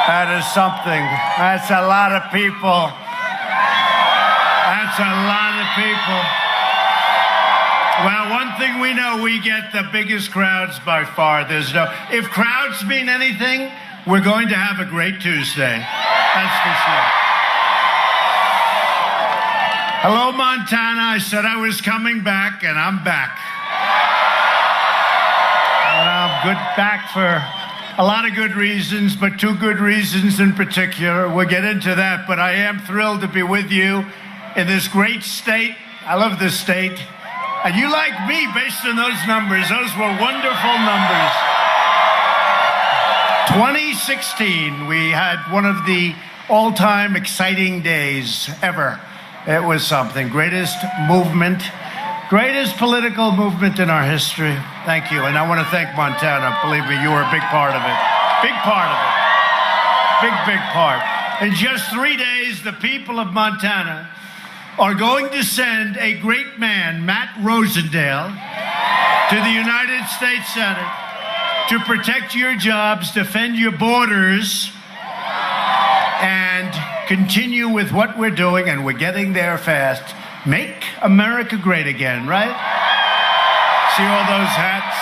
That is something. That's a lot of people. That's a lot of people. Well, one thing we know, we get the biggest crowds by far. If crowds mean anything, we're going to have a great Tuesday. That's for sure. Hello, Montana. I said I was coming back, and I'm back. And I'm back for a lot of good reasons, but two good reasons in particular. We'll get into that, but I am thrilled to be with you in this great state. I love this state. And you like me based on those numbers. Those were wonderful numbers. 2016, we had one of the all-time exciting days ever. It was something. Greatest movement, greatest political movement in our history. Thank you. And I want to thank Montana. Believe me, you were a big part of it. Big part of it. Big part. In just 3 days, the people of Montana are going to send a great man, Matt Rosendale, to the United States Senate to protect your jobs, defend your borders, and continue with what we're doing, and we're getting there fast. Make America great again, right? See all those hats?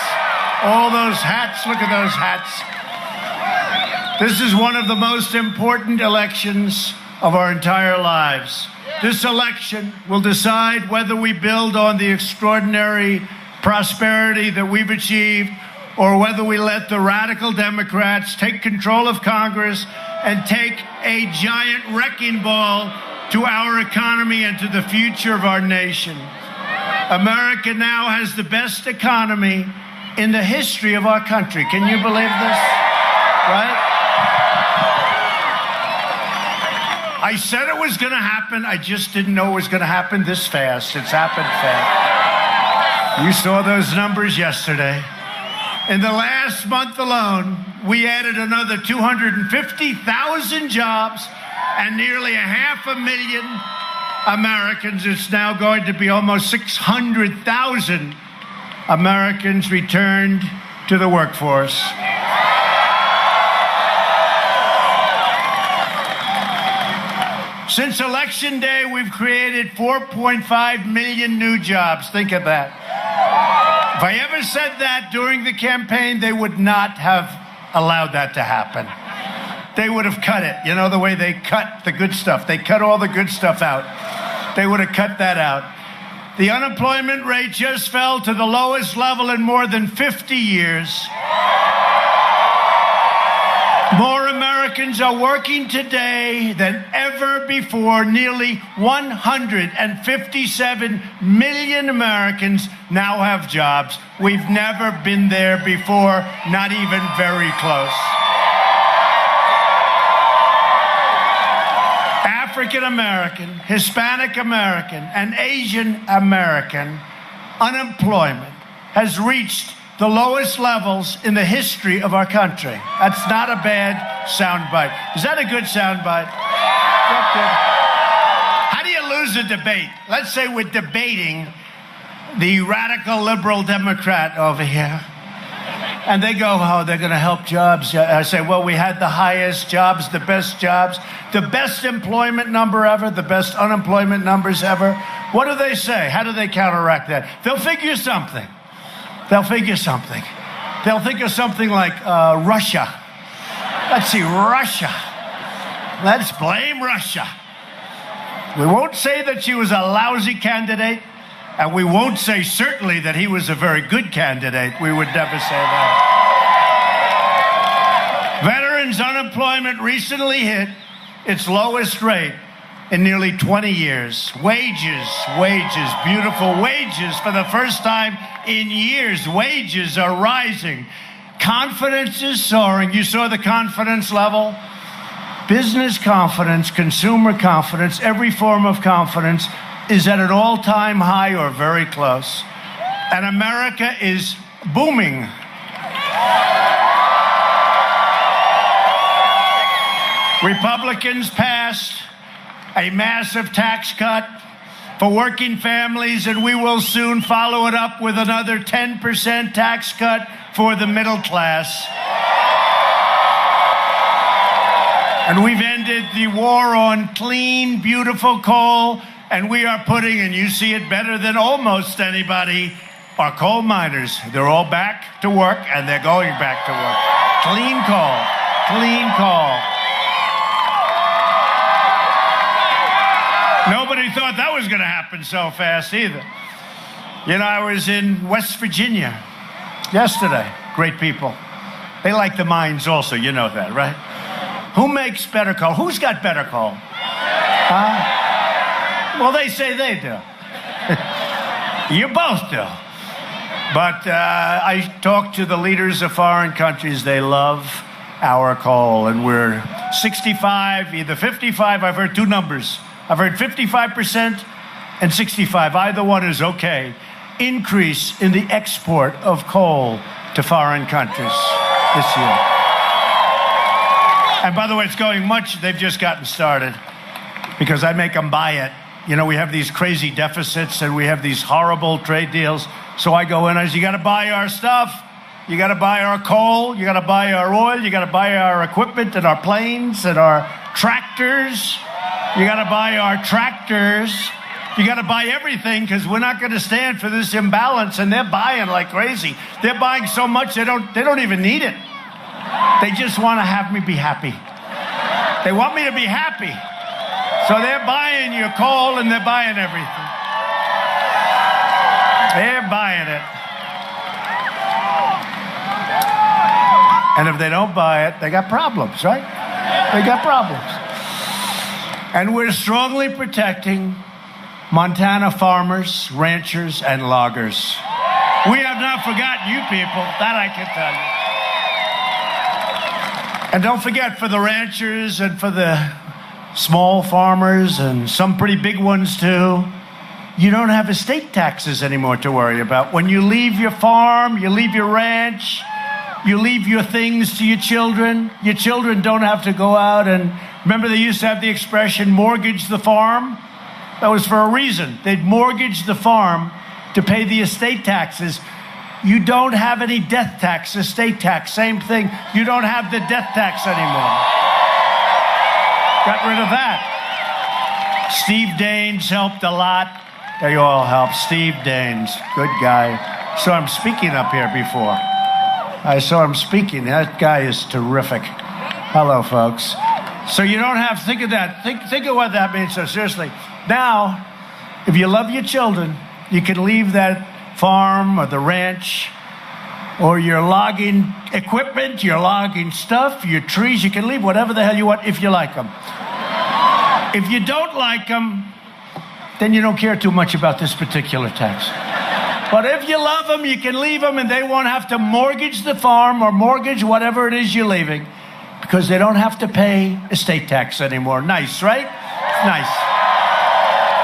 All those hats, look at those hats. This is one of the most important elections of our entire lives. This election will decide whether we build on the extraordinary prosperity that we've achieved, or whether we let the radical Democrats take control of Congress and take a giant wrecking ball to our economy and to the future of our nation. America now has the best economy in the history of our country. Can you believe this? Right? I said it was going to happen. I just didn't know it was going to happen this fast. It's happened fast. You saw those numbers yesterday. In the last month alone, we added another 250,000 jobs and nearly 500,000 Americans. It's now going to be almost 600,000 Americans returned to the workforce. Since Election Day, we've created 4.5 million new jobs. Think of that. If I ever said that during the campaign, they would not have allowed that to happen. They would have cut it. You know the way they cut the good stuff. They cut all the good stuff out. They would have cut that out. The unemployment rate just fell to the lowest level in more than 50 years. More Americans are working today than ever before. Nearly 157 million Americans now have jobs. We've never been there before, not even very close. African American, Hispanic American, and Asian American unemployment has reached the lowest levels in the history of our country. That's not a bad soundbite. Is that a good soundbite? How do you lose a debate? Let's say we're debating the radical liberal Democrat over here, and they go, oh, they're going to help jobs. I say, well, we had the highest jobs, the best employment number ever, the best unemployment numbers ever. What do they say? How do they counteract that? They'll figure something. They'll think of something like Russia. Let's see, Russia. Let's blame Russia. We won't say that she was a lousy candidate, and we won't say certainly that he was a very good candidate. We would never say that. Veterans' unemployment recently hit its lowest rate in nearly 20 years. Wages, beautiful wages for the first time in years. Wages are rising. Confidence is soaring. You saw the confidence level? Business confidence, consumer confidence, every form of confidence is at an all-time high or very close. And America is booming. Republicans passed a massive tax cut for working families, and we will soon follow it up with another 10% tax cut for the middle class. And we've ended the war on clean, beautiful coal, and we are putting, and you see it better than almost anybody, our coal miners. They're all back to work, and they're going back to work. Clean coal, clean coal. Nobody thought that was going to happen so fast either. You know, I was in West Virginia yesterday. Great people. They like the mines also, you know that, right? Who makes better coal? Who's got better coal? Well, they say they do. You both do. But I talked to the leaders of foreign countries. They love our coal, and we're 65, either 55. I've heard two numbers. I've heard 55% and 65. Either one is okay. Increase in the export of coal to foreign countries this year. And by the way, it's going much. They've just gotten started because I make them buy it. You know, we have these crazy deficits and we have these horrible trade deals. So I go in and I say, you got to buy our stuff. You got to buy our coal. You got to buy our oil. You got to buy our equipment and our planes and our tractors. You got to buy our tractors. You got to buy everything because we're not going to stand for this imbalance. And they're buying like crazy. They're buying so much they don't even need it. They just want to have me be happy. They want me to be happy. So they're buying your coal and they're buying everything. They're buying it. And if they don't buy it, they got problems, right? They got problems. And we're strongly protecting Montana farmers, ranchers, and loggers. We have not forgotten you people. That I can tell you. And don't forget, for the ranchers and for the small farmers and some pretty big ones too, you don't have estate taxes anymore to worry about. When you leave your farm, you leave your ranch, you leave your things to your children don't have to go out and, remember they used to have the expression, mortgage the farm? That was for a reason. They'd mortgage the farm to pay the estate taxes. You don't have any death tax, estate tax, same thing. You don't have the death tax anymore. Got rid of that. Steve Daines helped a lot. They all helped. Steve Daines, good guy. Saw him speaking up here before. I saw him speaking. That guy is terrific. Hello, folks. So you don't have, think of that. Think of what that means. So seriously, now, if you love your children, you can leave that farm or the ranch or your logging equipment, your logging stuff, your trees. You can leave whatever the hell you want if you like them. If you don't like them, then you don't care too much about this particular tax. But if you love them, you can leave them and they won't have to mortgage the farm or mortgage whatever it is you're leaving because they don't have to pay estate tax anymore. Nice, right? Nice.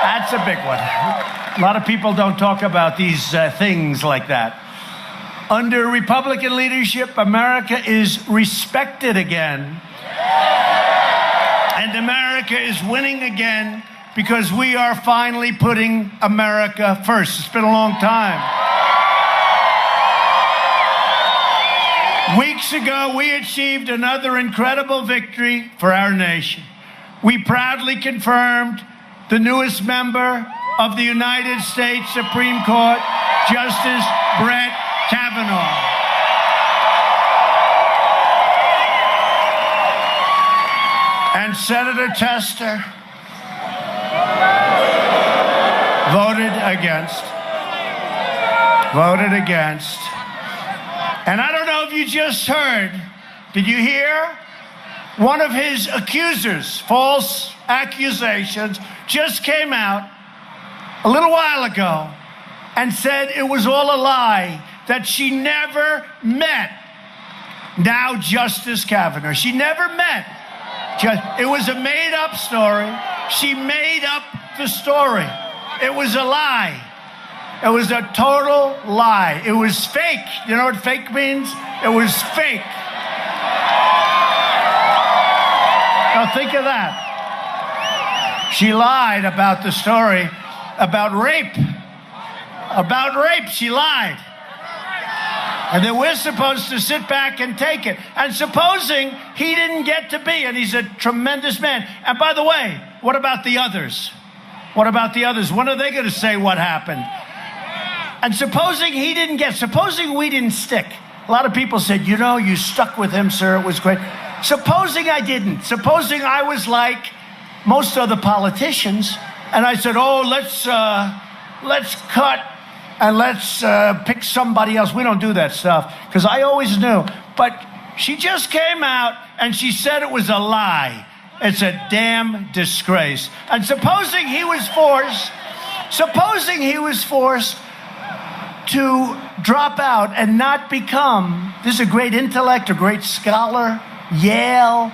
That's a big one. A lot of people don't talk about these things like that. Under Republican leadership, America is respected again. And America is winning again because we are finally putting America first. It's been a long time. Weeks ago, we achieved another incredible victory for our nation. We proudly confirmed the newest member of the United States Supreme Court, Justice Brett Kavanaugh. And Senator Tester voted against. And I don't know if you just heard, did you hear? One of his accusers, false accusations, just came out a little while ago and said it was all a lie, that she never met now Justice Kavanaugh. She never met. It was a made-up story. She made up the story. It was a lie. It was a total lie. It was fake. You know what fake means? It was fake. Now think of that. She lied about the story about rape. About rape, she lied. And then we're supposed to sit back and take it. And supposing he didn't get to be, and he's a tremendous man. And by the way, what about the others? What about the others? When are they going to say what happened? And supposing he didn't get, supposing we didn't stick. A lot of people said, you know, you stuck with him, sir. It was great. Supposing I didn't. Supposing I was like most other politicians. And I said, oh, let's cut. And let's pick somebody else. We don't do that stuff, because I always knew. But she just came out and she said it was a lie. It's a damn disgrace. And supposing he was forced to drop out and not become, this is a great intellect, a great scholar, Yale,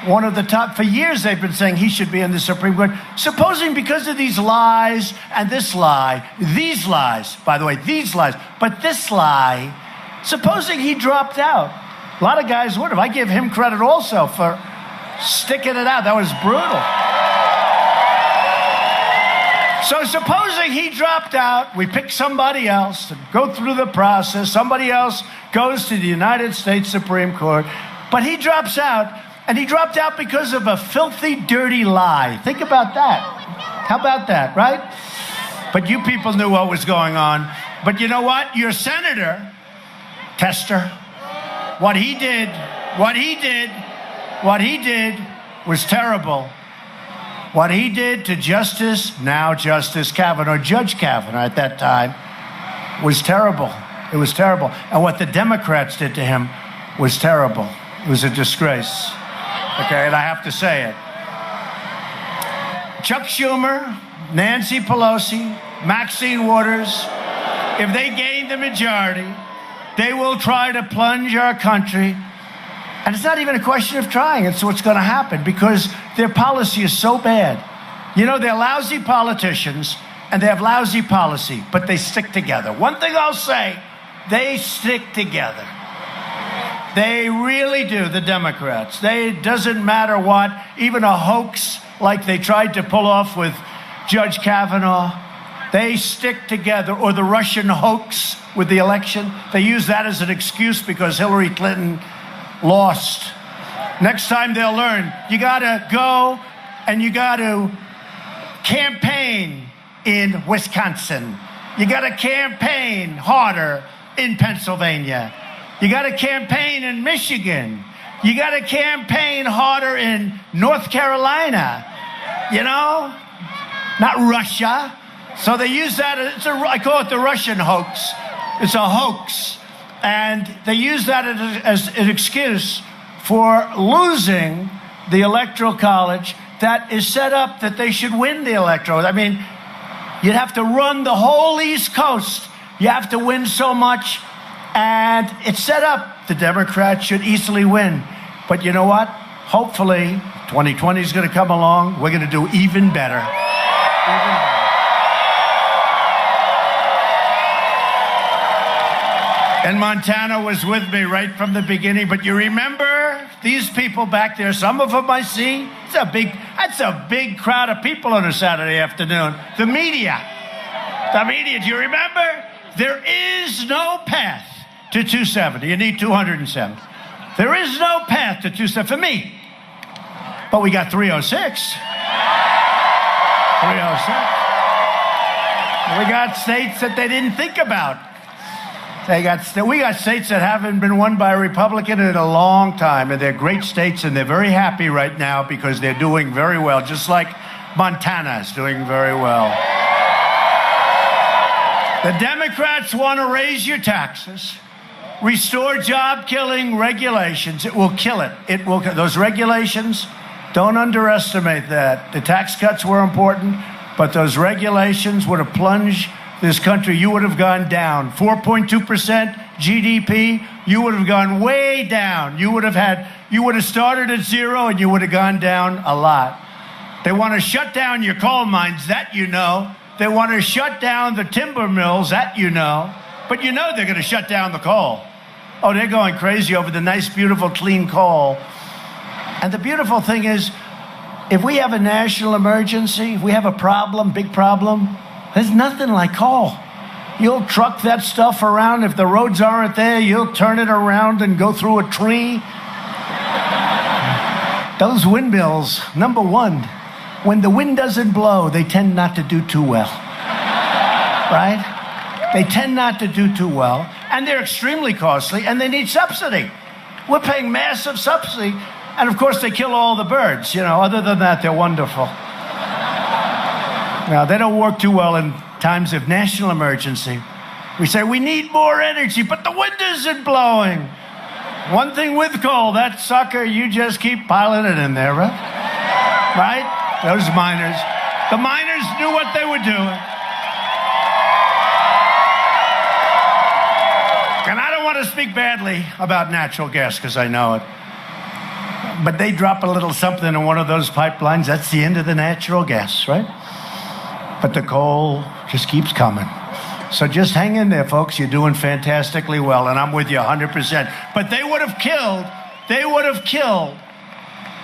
one of the top, for years they've been saying he should be in the Supreme Court. Supposing because of these lies and this lie, these lies, by the way, these lies, but this lie, supposing he dropped out. A lot of guys would have. I give him credit also for sticking it out. That was brutal. So supposing he dropped out, we pick somebody else to go through the process. Somebody else goes to the United States Supreme Court, but he drops out. And he dropped out because of a filthy, dirty lie. Think about that. How about that, right? But you people knew what was going on. But you know what? Your senator, Tester, what he did was terrible. What he did to Justice Kavanaugh, Judge Kavanaugh at that time, was terrible. It was terrible. And what the Democrats did to him was terrible. It was a disgrace. Okay, and I have to say it. Chuck Schumer, Nancy Pelosi, Maxine Waters, if they gain the majority, they will try to plunge our country. And it's not even a question of trying. It's what's going to happen, because their policy is so bad. You know, they're lousy politicians and they have lousy policy, but they stick together. One thing I'll say, they stick together. They really do, the Democrats. It doesn't matter what, even a hoax like they tried to pull off with Judge Kavanaugh, they stick together. Or the Russian hoax with the election, they use that as an excuse because Hillary Clinton lost. Next time they'll learn, you gotta go and you gotta campaign in Wisconsin. You gotta campaign harder in Pennsylvania. You got to campaign in Michigan. You got to campaign harder in North Carolina. You know? Not Russia. So they use that. I call it the Russian hoax. It's a hoax. And they use that as an excuse for losing the Electoral College that is set up that they should win the Electoral. I mean, you'd have to run the whole East Coast. You have to win so much. And it's set up, the Democrats should easily win. But you know what? Hopefully, 2020 is going to come along. We're going to do even better. Even better. And Montana was with me right from the beginning. But you remember these people back there, some of them I see. That's a big crowd of people on a Saturday afternoon. The media, do you remember? There is no path to 270. You need 270. There is no path to 270 for me. But we got 306. 306. We got states that they didn't think about. We got states that haven't been won by a Republican in a long time, and they're great states, and they're very happy right now because they're doing very well, just like Montana is doing very well. The Democrats want to raise your taxes, restore job-killing regulations. It will kill it. It will. Those regulations, don't underestimate that. The tax cuts were important, but those regulations would have plunged this country. You would have gone down 4.2% GDP. You would have gone way down. You would have started at zero, and you would have gone down a lot. They want to shut down your coal mines, that you know. They want to shut down the timber mills, that you know. But you know they're going to shut down the coal. Oh, they're going crazy over the nice, beautiful, clean coal. And the beautiful thing is, if we have a national emergency, if we have a problem, big problem, there's nothing like coal. You'll truck that stuff around. If the roads aren't there, you'll turn it around and go through a tree. Those windmills, number one, when the wind doesn't blow, they tend not to do too well, right? They tend not to do too well, and they're extremely costly, and they need subsidy. We're paying massive subsidy, and of course they kill all the birds. Other than that, they're wonderful. Now, they don't work too well in times of national emergency. We say, we need more energy, but the wind isn't blowing. One thing with coal, that sucker, you just keep piling it in there, right? Right? Those miners. The miners knew what they were doing. And I don't want to speak badly about natural gas, because I know it. But they drop a little something in one of those pipelines, that's the end of the natural gas, right? But the coal just keeps coming. So just hang in there, folks. You're doing fantastically well, and I'm with you 100%. But they would have killed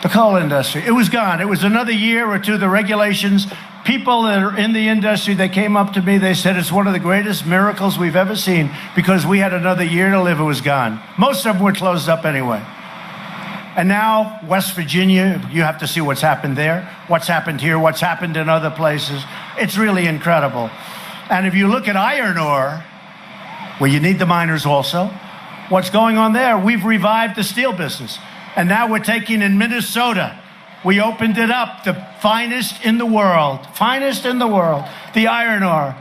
the coal industry. It was gone. It was another year or two. The regulations, people that are in the industry, they came up to me, they said, it's one of the greatest miracles we've ever seen because we had another year to live. It was gone. Most of them were closed up anyway. And now, West Virginia, you have to see what's happened there, what's happened here, what's happened in other places. It's really incredible. And if you look at iron ore, where you need the miners also, what's going on there? We've revived the steel business. And now we're taking in Minnesota. We opened it up, the finest in the world, the iron ore.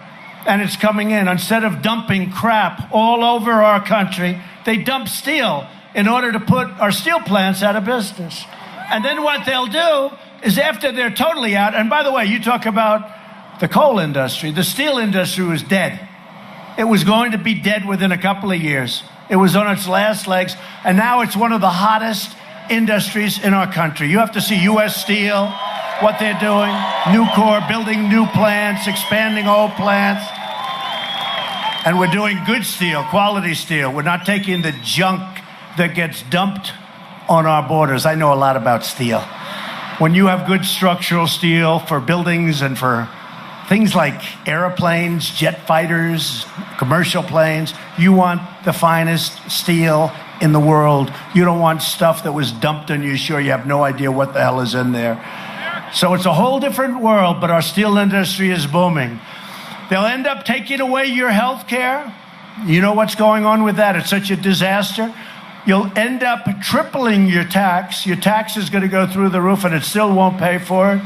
And it's coming in. Instead of dumping crap all over our country, they dump steel in order to put our steel plants out of business. And then what they'll do is after they're totally out, and by the way, you talk about the coal industry, the steel industry was dead. It was going to be dead within a couple of years. It was on its last legs, and now it's one of the hottest industries in our country. You have to see U.S. Steel, what they're doing, Nucor, building new plants, expanding old plants. And we're doing good steel, quality steel. We're not taking the junk that gets dumped on our borders. I know a lot about steel. When you have good structural steel for buildings and for things like airplanes, jet fighters, commercial planes, you want the finest steel in the world. You don't want stuff that was dumped on you. Sure, you have no idea what the hell is in there. So it's a whole different world, but our steel industry is booming. They'll end up taking away your health care. You know what's going on with that? It's such a disaster. You'll end up tripling your tax. Your tax is going to go through the roof, and it still won't pay for it.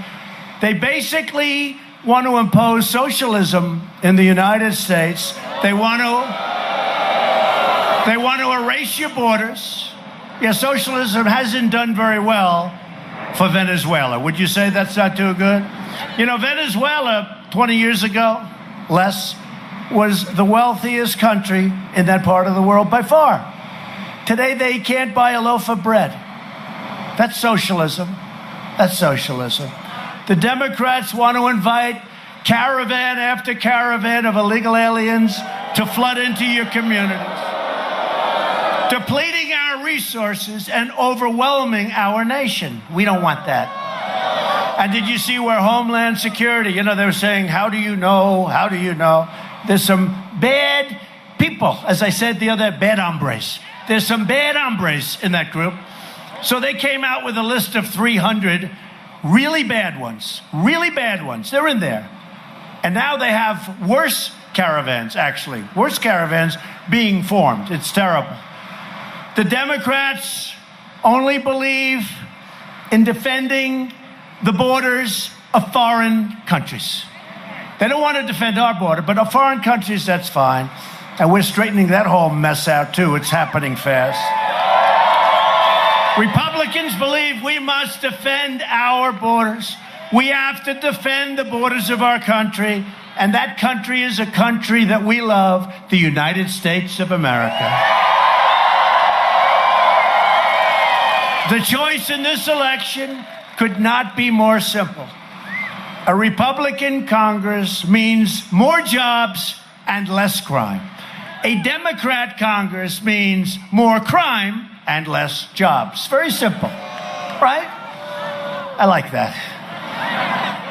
They basically want to impose socialism in the United States. They want to erase your borders. Yeah, socialism hasn't done very well for Venezuela. Would you say that's not too good? Venezuela, 20 years ago, less, was the wealthiest country in that part of the world by far. Today, they can't buy a loaf of bread. That's socialism. That's socialism. The Democrats want to invite caravan after caravan of illegal aliens to flood into your communities, depleting our resources and overwhelming our nation. We don't want that. And did you see where Homeland Security, they were saying, how do you know? How do you know? There's some bad people, as I said the other, bad hombres. There's some bad hombres in that group. So they came out with a list of 300 really bad ones. Really bad ones. They're in there. And now they have worse caravans, actually. Worse caravans being formed. It's terrible. The Democrats only believe in defending the borders of foreign countries. They don't want to defend our border, but of foreign countries, that's fine. And we're straightening that whole mess out, too. It's happening fast. Republicans believe we must defend our borders. We have to defend the borders of our country. And that country is a country that we love, the United States of America. The choice in this election could not be more simple. A Republican Congress means more jobs and less crime. A Democrat Congress means more crime and less jobs. Very simple, right? I like that.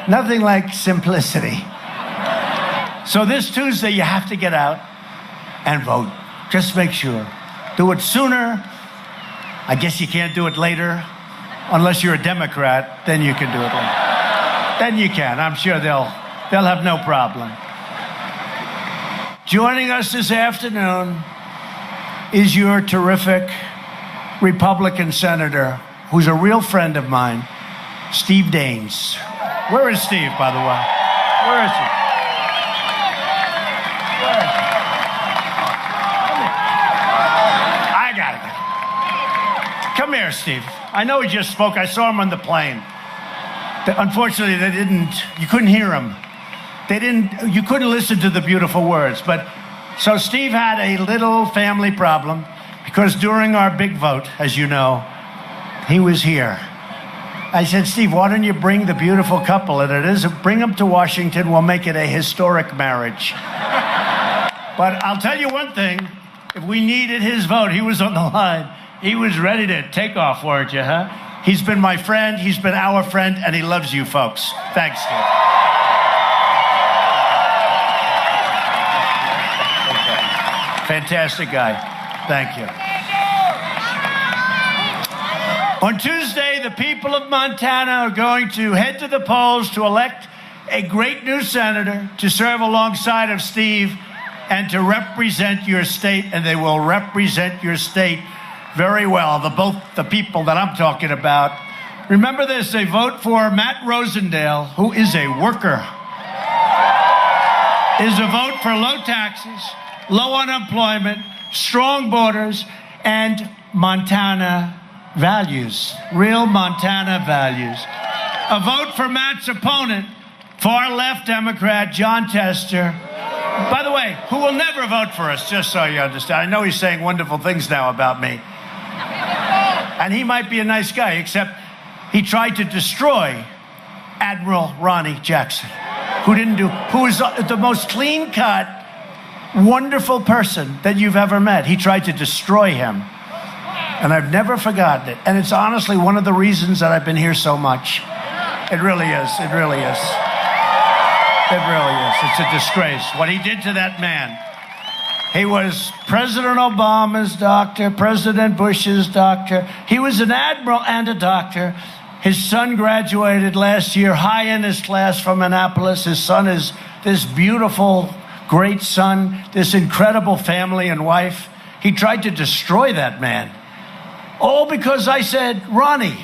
Nothing like simplicity. So this Tuesday, you have to get out and vote. Just make sure. Do it sooner. I guess you can't do it later. Unless you're a Democrat, then you can do it later. Then you can. I'm sure they'll have no problem. Joining us this afternoon is your terrific Republican senator, who's a real friend of mine, Steve Daines. Where is Steve, by the way? Where is he? Where is he? I got it. Come here, Steve. I know he just spoke. I saw him on the plane. Unfortunately, you couldn't hear him. You couldn't listen to the beautiful words. But so Steve had a little family problem because during our big vote, as you know, he was here. I said, Steve, why don't you bring the beautiful couple that it is? Bring them to Washington. We'll make it a historic marriage. But I'll tell you one thing. If we needed his vote, he was on the line. He was ready to take off, weren't you, huh? He's been my friend. He's been our friend, and he loves you folks. Thanks, Steve. Fantastic guy. Thank you. On Tuesday, the people of Montana are going to head to the polls to elect a great new senator to serve alongside of Steve and to represent your state, and they will represent your state very well, both the people that I'm talking about. Remember this, they vote for Matt Rosendale, who is a worker, is a vote for low taxes, low unemployment, strong borders, and Montana values, real Montana values. A vote for Matt's opponent, far-left Democrat Jon Tester, by the way, who will never vote for us, just so you understand. I know he's saying wonderful things now about me. And he might be a nice guy, except he tried to destroy Admiral Ronnie Jackson, who is the most clean-cut, wonderful person that you've ever met. He tried to destroy him. And I've never forgotten it. And it's honestly one of the reasons that I've been here so much. It really is. It really is. It really is. It's a disgrace what he did to that man. He was President Obama's doctor, President Bush's doctor. He was an admiral and a doctor. His son graduated last year, high in his class from Annapolis. His son is this beautiful, great son, this incredible family and wife. He tried to destroy that man. All because I said, Ronnie,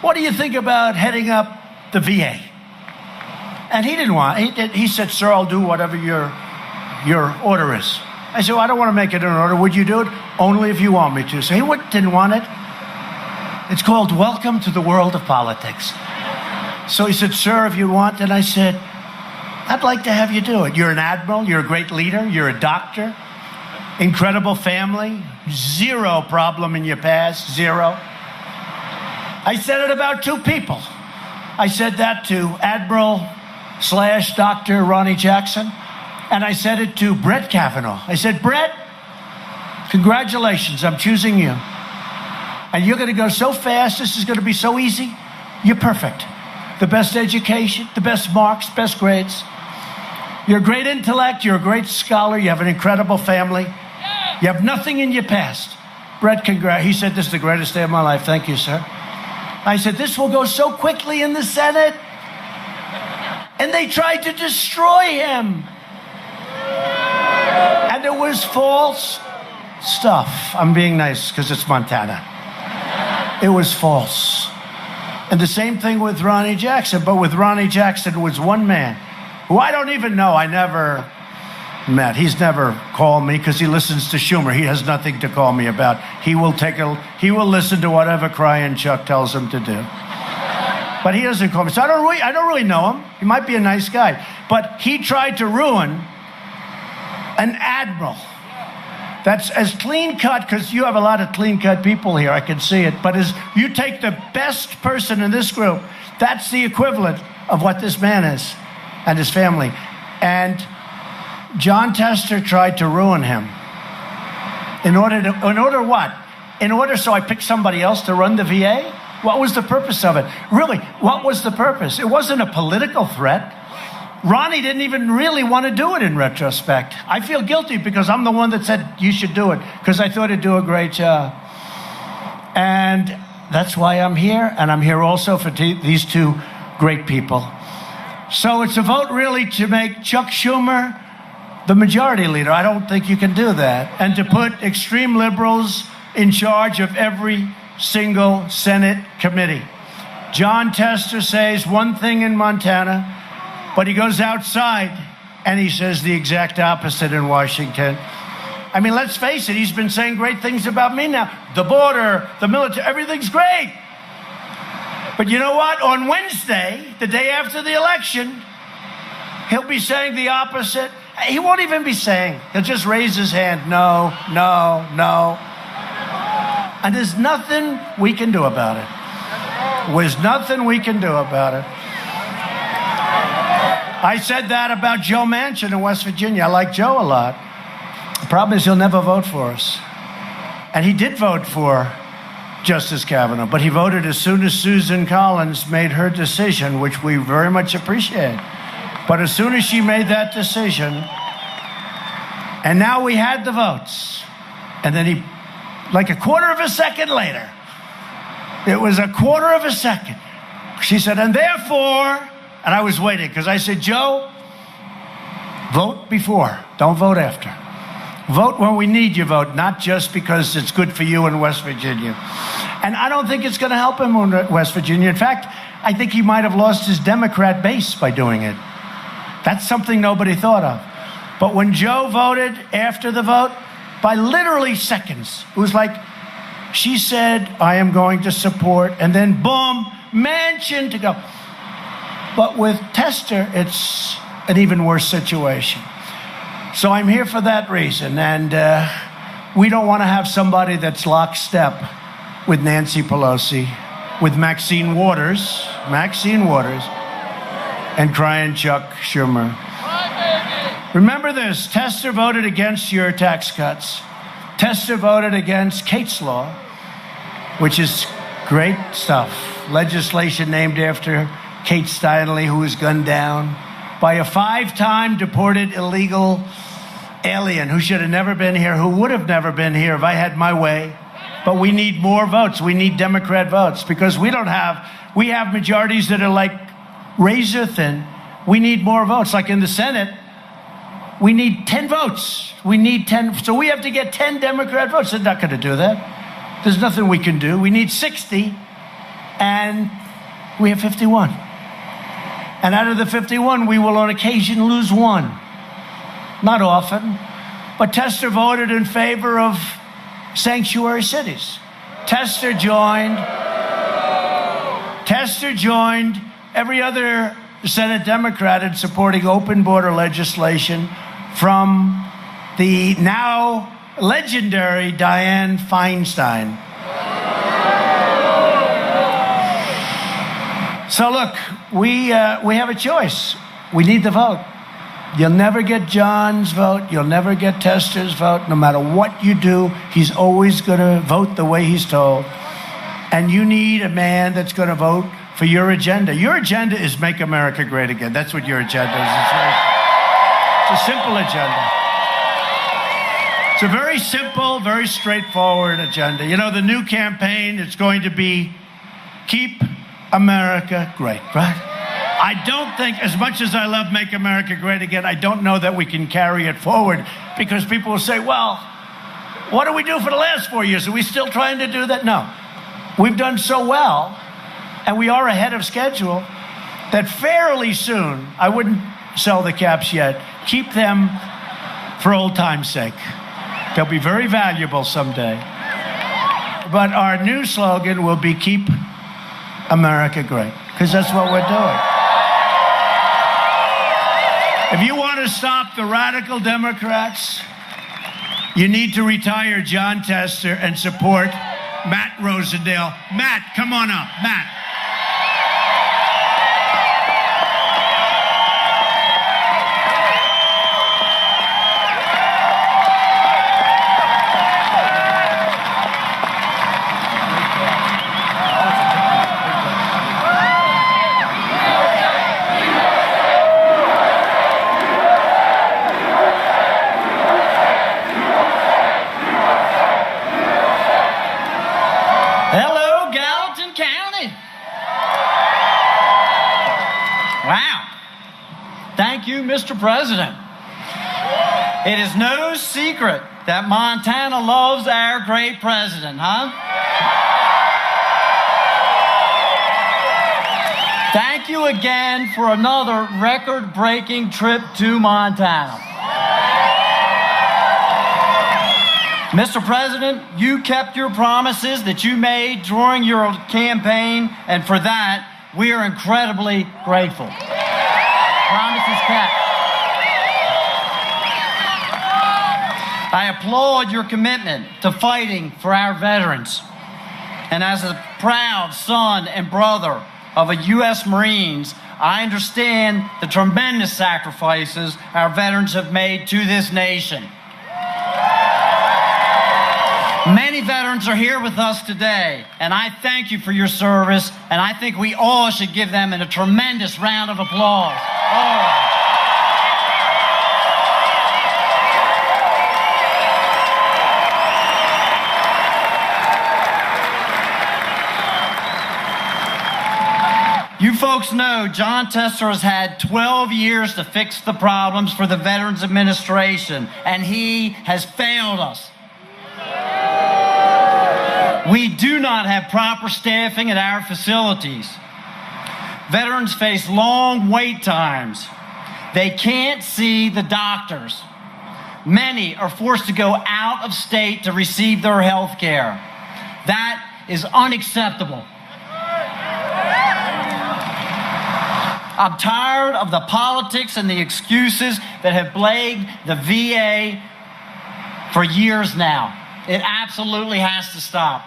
what do you think about heading up the VA? And he didn't want it. He said, sir, I'll do whatever your order is. I said, well, I don't want to make it an order. Would you do it? Only if you want me to. So he didn't want it. It's called Welcome to the World of Politics. So he said, sir, if you want. And I said, I'd like to have you do it. You're an admiral. You're a great leader. You're a doctor. Incredible family. Zero problem in your past. Zero. I said it about two people. I said that to Admiral/Dr. Ronnie Jackson. And I said it to Brett Kavanaugh. I said, Brett, congratulations, I'm choosing you. And you're going to go so fast, this is going to be so easy. You're perfect. The best education, the best marks, best grades. You're a great intellect, you're a great scholar, you have an incredible family. You have nothing in your past. Brett, he said, this is the greatest day of my life. Thank you, sir. I said, this will go so quickly in the Senate. And they tried to destroy him. And it was false stuff. I'm being nice because it's Montana. It was false. And the same thing with Ronnie Jackson. But with Ronnie Jackson was one man who I don't even know. I never met. He's never called me because he listens to Schumer. He has nothing to call me about. He will listen to whatever Crying Chuck tells him to do. But he doesn't call me. So I don't really know him. He might be a nice guy. But he tried to ruin an admiral that's as clean-cut, because you have a lot of clean-cut people here, I can see it, but as you take the best person in this group, that's the equivalent of what this man is and his family. And Jon Tester tried to ruin him. In order what? In order so I picked somebody else to run the VA? What was the purpose of it? Really, what was the purpose? It wasn't a political threat. Ronnie didn't even really want to do it in retrospect. I feel guilty because I'm the one that said you should do it because I thought he'd do a great job. And that's why I'm here, and I'm here also for these two great people. So it's a vote really to make Chuck Schumer the majority leader. I don't think you can do that. And to put extreme liberals in charge of every single Senate committee. John Tester says one thing in Montana, but he goes outside and he says the exact opposite in Washington. I mean, let's face it, he's been saying great things about me now. The border, the military, everything's great. But you know what? On Wednesday, the day after the election, he'll be saying the opposite. He won't even be saying. He'll just raise his hand. No, no, no. And there's nothing we can do about it. There's nothing we can do about it. I said that about Joe Manchin in West Virginia. I like Joe a lot. The problem is he'll never vote for us. And he did vote for Justice Kavanaugh, but he voted as soon as Susan Collins made her decision, which we very much appreciate. But as soon as she made that decision, and now we had the votes, and then he, like a quarter of a second later, it was a quarter of a second, she said, and therefore, and I was waiting, because I said, Joe, vote before, don't vote after. Vote when we need your vote, not just because it's good for you in West Virginia. And I don't think it's going to help him in West Virginia. In fact, I think he might have lost his Democrat base by doing it. That's something nobody thought of. But when Joe voted after the vote, by literally seconds, it was like she said, I am going to support, and then boom, Manchin to go. But with Tester, it's an even worse situation. So I'm here for that reason, and we don't want to have somebody that's lockstep with Nancy Pelosi, with Maxine Waters, and crying Chuck Schumer. Remember this, Tester voted against your tax cuts. Tester voted against Kate's Law, which is great stuff. Legislation named after Kate Steinle, who was gunned down by a 5-time deported illegal alien who should have never been here, who would have never been here if I had my way. But we need more votes. We need Democrat votes because we have majorities that are like razor thin. We need more votes. Like in the Senate, we need 10 votes. We need 10. So we have to get 10 Democrat votes. They're not going to do that. There's nothing we can do. We need 60, and we have 51. And out of the 51, we will on occasion lose one. Not often. But Tester voted in favor of sanctuary cities. Tester joined every other Senate Democrat in supporting open border legislation from the now legendary Dianne Feinstein. So look, we have a choice. We need the vote. You'll never get John's vote. You'll never get Tester's vote. No matter what you do, he's always going to vote the way he's told. And you need a man that's going to vote for your agenda. Your agenda is make America great again. That's what your agenda is. It's a simple agenda. It's a very simple, very straightforward agenda. You know, the new campaign, it's going to be keep America great, right? I don't think, as much as I love Make America Great Again, I don't know that we can carry it forward because people will say, well, what did we do for the last 4 years? Are we still trying to do that? No. We've done so well, and we are ahead of schedule, that fairly soon, I wouldn't sell the caps yet, keep them for old time's sake. They'll be very valuable someday. But our new slogan will be Keep America Great, because that's what we're doing. If you want to stop the radical Democrats, you need to retire John Tester and support Matt Rosendale. Matt, come on up. Matt. Thank you, Mr. President. It is no secret that Montana loves our great president, huh? Thank you again for another record-breaking trip to Montana. Mr. President, you kept your promises that you made during your campaign, and for that, we are incredibly grateful. Promises kept. I applaud your commitment to fighting for our veterans. And as a proud son and brother of a U.S. Marines, I understand the tremendous sacrifices our veterans have made to this nation. Many veterans are here with us today, and I thank you for your service, and I think we all should give them a tremendous round of applause. Oh. You folks know Jon Tester has had 12 years to fix the problems for the Veterans Administration, and he has failed us. We do not have proper staffing at our facilities. Veterans face long wait times. They can't see the doctors. Many are forced to go out of state to receive their health care. That is unacceptable. I'm tired of the politics and the excuses that have plagued the VA for years now. It absolutely has to stop.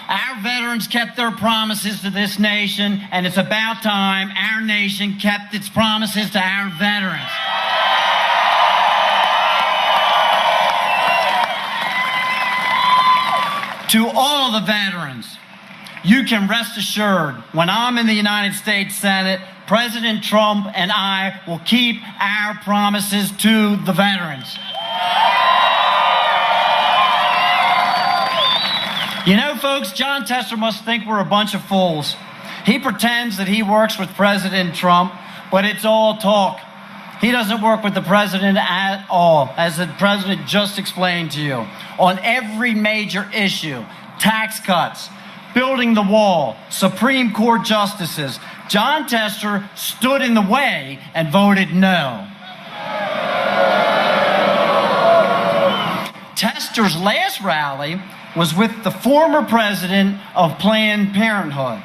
Our veterans kept their promises to this nation, and it's about time our nation kept its promises to our veterans. To all the veterans, you can rest assured, when I'm in the United States Senate, President Trump and I will keep our promises to the veterans. You know, folks, Jon Tester must think we're a bunch of fools. He pretends that he works with President Trump, but it's all talk. He doesn't work with the president at all, as the president just explained to you. On every major issue, tax cuts, building the wall, Supreme Court justices, Jon Tester stood in the way and voted no. Tester's last rally was with the former president of Planned Parenthood.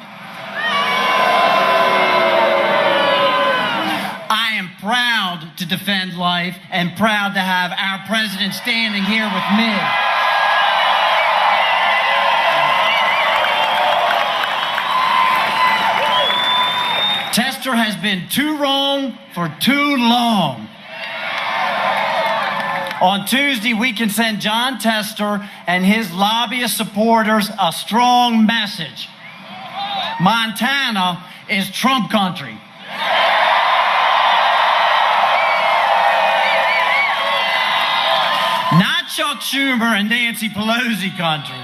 I am proud to defend life and proud to have our president standing here with me. Tester has been too wrong for too long. On Tuesday, we can send Jon Tester and his lobbyist supporters a strong message. Montana is Trump country. Not Chuck Schumer and Nancy Pelosi country.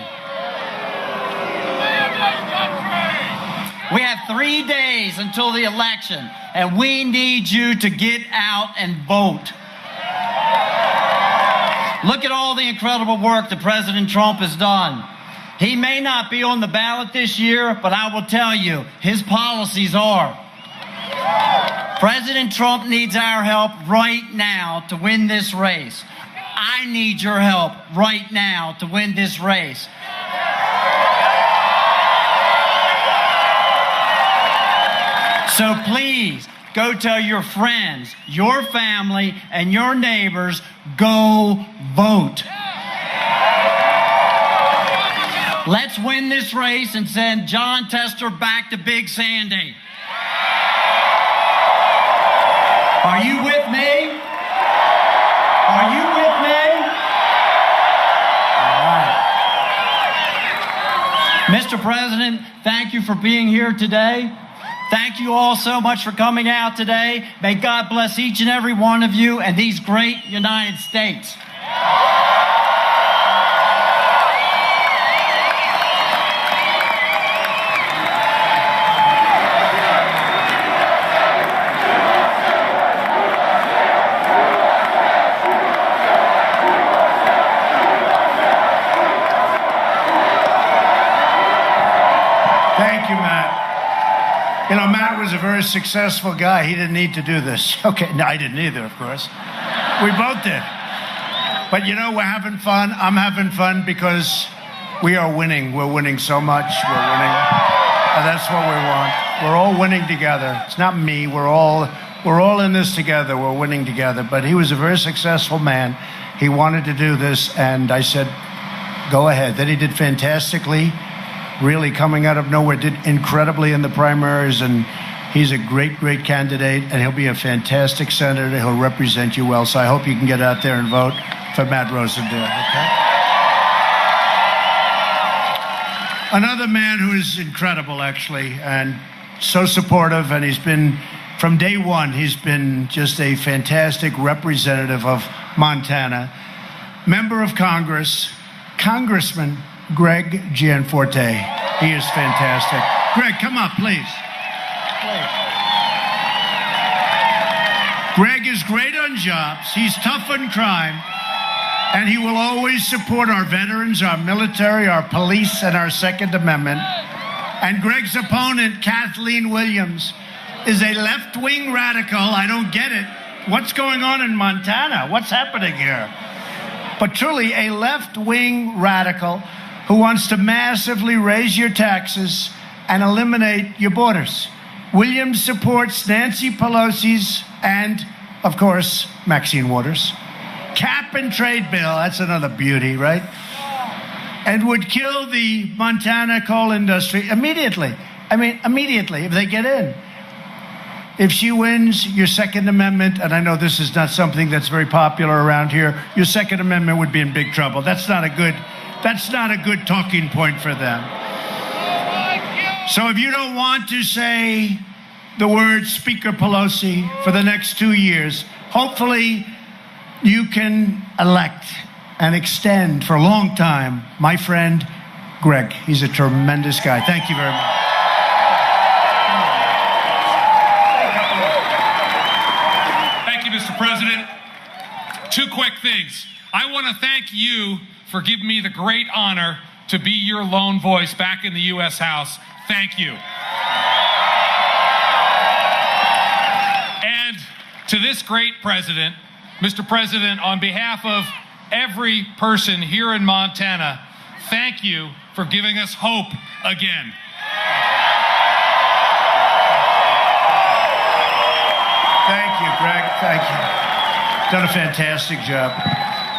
We have 3 days until the election, and we need you to get out and vote. Look at all the incredible work that President Trump has done. He may not be on the ballot this year, but I will tell you, his policies are. President Trump needs our help right now to win this race. I need your help right now to win this race. So please, go tell your friends, your family, and your neighbors, go vote. Let's win this race and send Jon Tester back to Big Sandy. Are you with me? Are you with me? All right. Mr. President, thank you for being here today. Thank you all so much for coming out today. May God bless each and every one of you and these great United States. Thank you, Matt. You know, Matt was a very successful guy. He didn't need to do this. Okay, no, I didn't either, of course. We both did. But you know, we're having fun. I'm having fun because we are winning. We're winning so much. We're winning. And that's what we want. We're all winning together. It's not me. We're all in this together. We're winning together. But he was a very successful man. He wanted to do this, and I said, go ahead. Then he did fantastically, really coming out of nowhere, did incredibly in the primaries, and he's a great, great candidate, and he'll be a fantastic senator. He'll represent you well. So I hope you can get out there and vote for Matt Rosendale, okay? Another man who is incredible, actually, and so supportive, and he's been, from day one, he's been just a fantastic representative of Montana. Member of Congress, Congressman Greg Gianforte. He is fantastic. Greg, come up, please. Greg is great on jobs. He's tough on crime. And he will always support our veterans, our military, our police, and our Second Amendment. And Greg's opponent, Kathleen Williams, is a left-wing radical. I don't get it. What's going on in Montana? What's happening here? But truly a left-wing radical who wants to massively raise your taxes and eliminate your borders. Williams supports Nancy Pelosi's and, of course, Maxine Waters' cap and trade bill. That's another beauty, right? And would kill the Montana coal industry immediately. I mean, immediately, if they get in. If she wins, your Second Amendment, and I know this is not something that's very popular around here, your Second Amendment would be in big trouble. That's not a good talking point for them. So if you don't want to say the word Speaker Pelosi for the next 2 years, hopefully you can elect and extend for a long time my friend Greg. He's a tremendous guy. Thank you very much. Thank you, Mr. President. 2 quick things. I want to thank you for giving me the great honor to be your lone voice back in the U.S. House. Thank you. And to this great president, Mr. President, on behalf of every person here in Montana, thank you for giving us hope again. Thank you, Greg. Thank you. Done a fantastic job.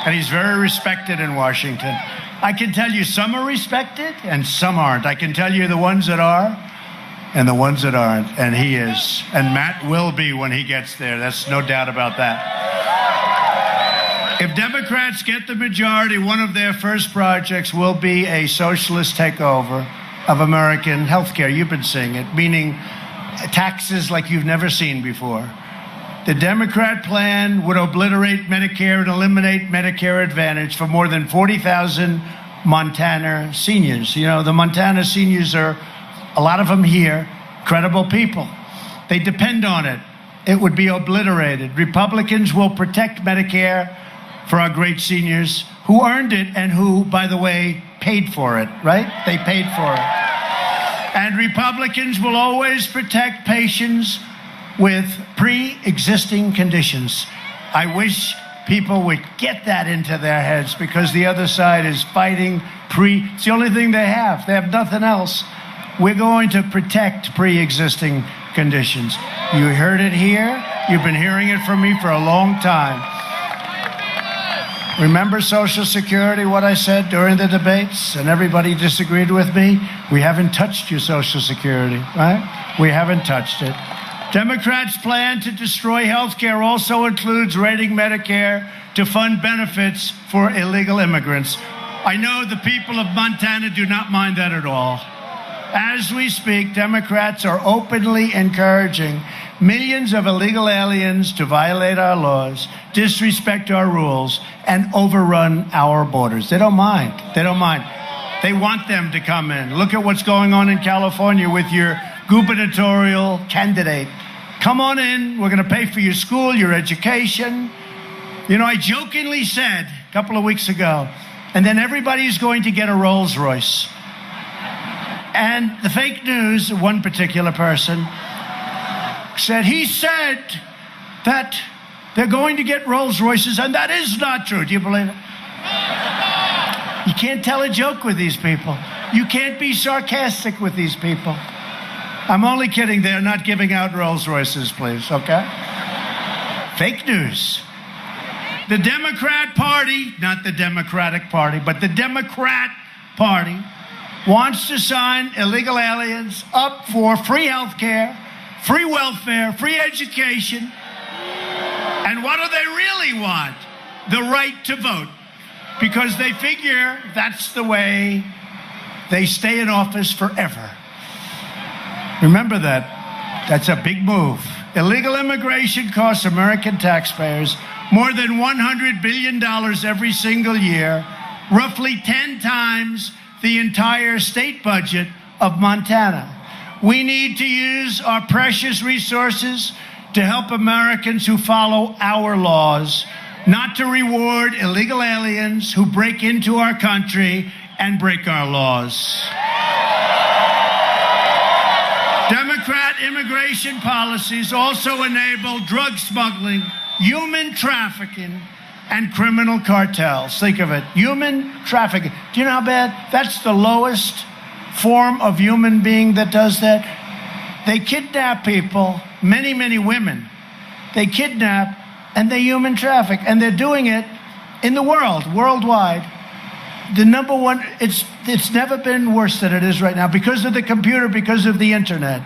And he's very respected in Washington. I can tell you some are respected and some aren't. I can tell you the ones that are and the ones that aren't. And he is. And Matt will be when he gets there. That's no doubt about that. If Democrats get the majority, one of their first projects will be a socialist takeover of American health care. You've been seeing it, meaning taxes like you've never seen before. The Democrat plan would obliterate Medicare and eliminate Medicare Advantage for more than 40,000 Montana seniors. You know, the Montana seniors are, a lot of them here, credible people. They depend on it. It would be obliterated. Republicans will protect Medicare for our great seniors who earned it and who, by the way, paid for it, right? They paid for it. And Republicans will always protect patients with pre-existing conditions. I wish people would get that into their heads because the other side is fighting it's the only thing they have. They have nothing else. We're going to protect pre-existing conditions. You heard it here. You've been hearing it from me for a long time. Remember Social Security, what I said during the debates, and everybody disagreed with me? We haven't touched your Social Security, right? We haven't touched it. Democrats' plan to destroy health care also includes raiding Medicare to fund benefits for illegal immigrants. I know the people of Montana do not mind that at all. As we speak, Democrats are openly encouraging millions of illegal aliens to violate our laws, disrespect our rules, and overrun our borders. They don't mind. They don't mind. They want them to come in. Look at what's going on in California with your gubernatorial candidate. Come on in. We're going to pay for your school, your education. You know, I jokingly said a couple of weeks ago, and then everybody's going to get a Rolls Royce. And the fake news, one particular person, he said that they're going to get Rolls Royces, and that is not true. Do you believe it? You can't tell a joke with these people. You can't be sarcastic with these people. I'm only kidding. They're not giving out Rolls Royces, please, okay? Fake news. The Democrat Party, not the Democratic Party, but the Democrat Party wants to sign illegal aliens up for free health care, free welfare, free education. And what do they really want? The right to vote. Because they figure that's the way they stay in office forever. Remember that. That's a big move. Illegal immigration costs American taxpayers more than $100 billion every single year, roughly 10 times the entire state budget of Montana. We need to use our precious resources to help Americans who follow our laws, not to reward illegal aliens who break into our country and break our laws. Democrat immigration policies also enable drug smuggling, human trafficking, and criminal cartels. Think of it, human trafficking. Do you know how bad? That's the lowest form of human being that does that. They kidnap people, many, many women. They kidnap and they human traffic, and they're doing it in the world, worldwide. The number one, it's never been worse than it is right now because of the computer, because of the internet.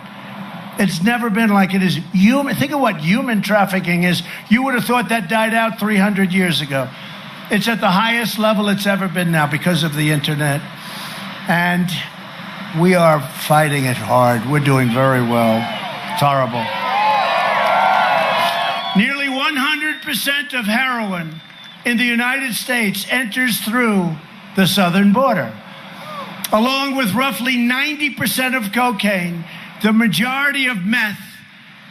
It's never been like it is. Think of what human trafficking is. You would have thought that died out 300 years ago. It's at the highest level it's ever been now because of the internet. And we are fighting it hard. We're doing very well. It's horrible. Nearly 100% of heroin in the United States enters through the southern border. Along with roughly 90% of cocaine, the majority of meth,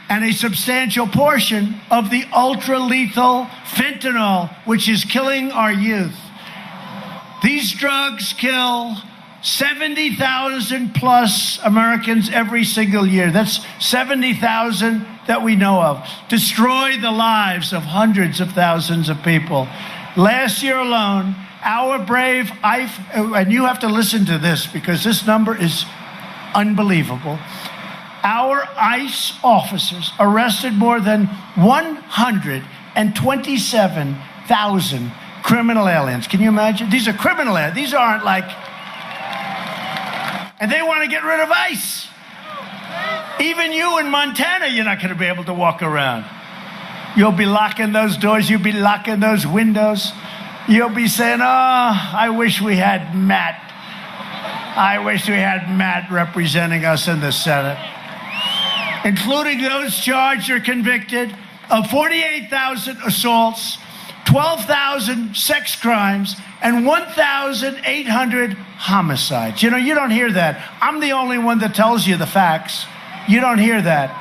and a substantial portion of the ultra-lethal fentanyl, which is killing our youth. These drugs kill 70,000 plus Americans every single year. That's 70,000 that we know of. Destroy the lives of hundreds of thousands of people. Last year alone, our brave, and you have to listen to this because this number is unbelievable. Our ICE officers arrested more than 127,000 criminal aliens. Can you imagine? These are criminal aliens. These aren't like... And they want to get rid of ICE. Even you in Montana, you're not going to be able to walk around. You'll be locking those doors. You'll be locking those windows. You'll be saying, oh, I wish we had Matt. I wish we had Matt representing us in the Senate. Including those charged or convicted of 48,000 assaults, 12,000 sex crimes, and 1,800 homicides. You know, you don't hear that. I'm the only one that tells you the facts. You don't hear that.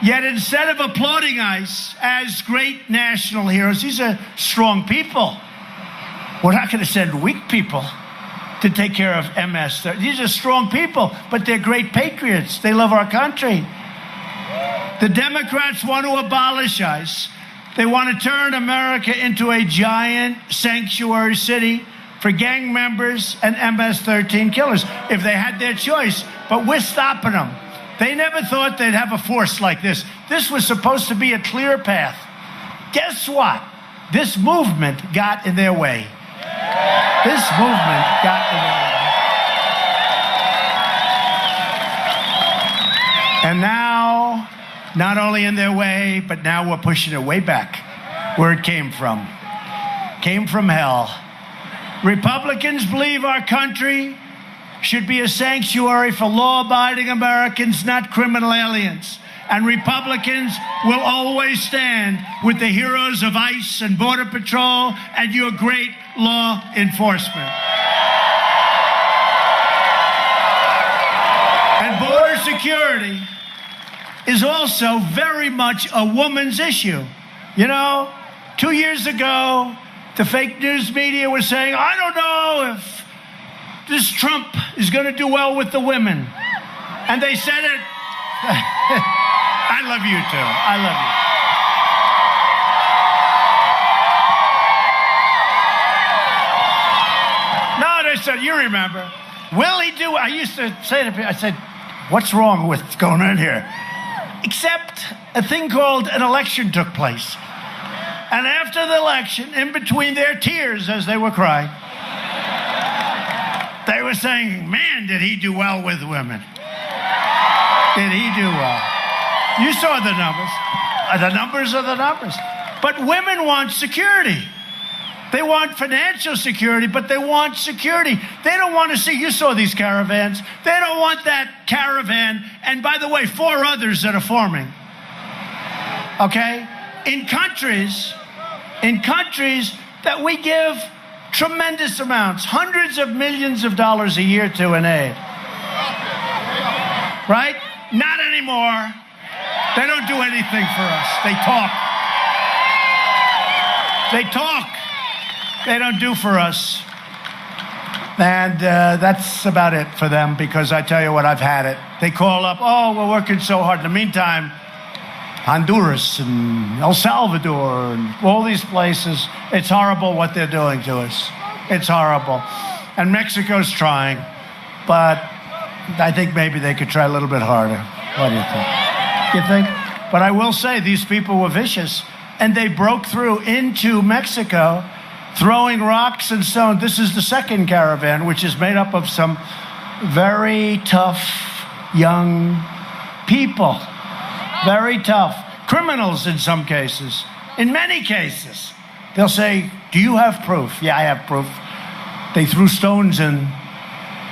Yet instead of applauding ICE as great national heroes, these are strong people. We're not going to send weak people to take care of MS. These are strong people, but they're great patriots. They love our country. The Democrats want to abolish ICE. They want to turn America into a giant sanctuary city for gang members and MS-13 killers, if they had their choice. But we're stopping them. They never thought they'd have a force like this. This was supposed to be a clear path. Guess what? This movement got in their way. This movement got in their way. And now, not only in their way, but now we're pushing it way back where it came from. Came from hell. Republicans believe our country should be a sanctuary for law-abiding Americans, not criminal aliens. And Republicans will always stand with the heroes of ICE and Border Patrol and your great law enforcement. And border security is also very much a woman's issue. You know, 2 years ago, the fake news media was saying, I don't know if this Trump is going to do well with the women. And they said it. I love you too. I love you. No, they said, you remember. Will he do? I used to say to people, I said, what's wrong with what's going on here? Except a thing called an election took place. And after the election, in between their tears as they were crying, they were saying, man, did he do well with women. Did he do well? You saw the numbers. The numbers are the numbers. But women want security. They want financial security, but they want security. They don't want to see, you saw these caravans. They don't want that caravan. And by the way, 4 others that are forming. Okay? In countries that we give tremendous amounts, hundreds of millions of dollars a year to in aid. Right? Not anymore. They don't do anything for us. They talk. They talk. They don't do for us. And that's about it for them, because I tell you what, I've had it. They call up, oh, we're working so hard. In the meantime, Honduras and El Salvador and all these places, it's horrible what they're doing to us. It's horrible. And Mexico's trying, but I think maybe they could try a little bit harder. What do you think? You think? But I will say, these people were vicious, and they broke through into Mexico, throwing rocks and stones. This is the second caravan, which is made up of some very tough young people. Very tough. Criminals in some cases. In many cases. They'll say, do you have proof? Yeah, I have proof. They threw stones in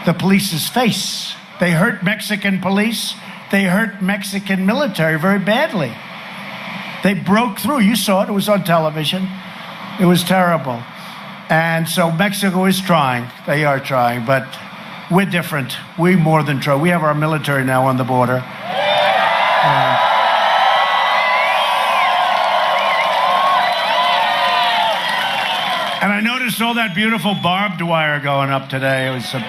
the police's face. They hurt Mexican police. They hurt Mexican military very badly. They broke through. You saw it. It was on television. It was terrible. And so Mexico is trying. They are trying. But we're different. We more than try. We have our military now on the border. And I noticed all that beautiful barbed wire going up today. It was a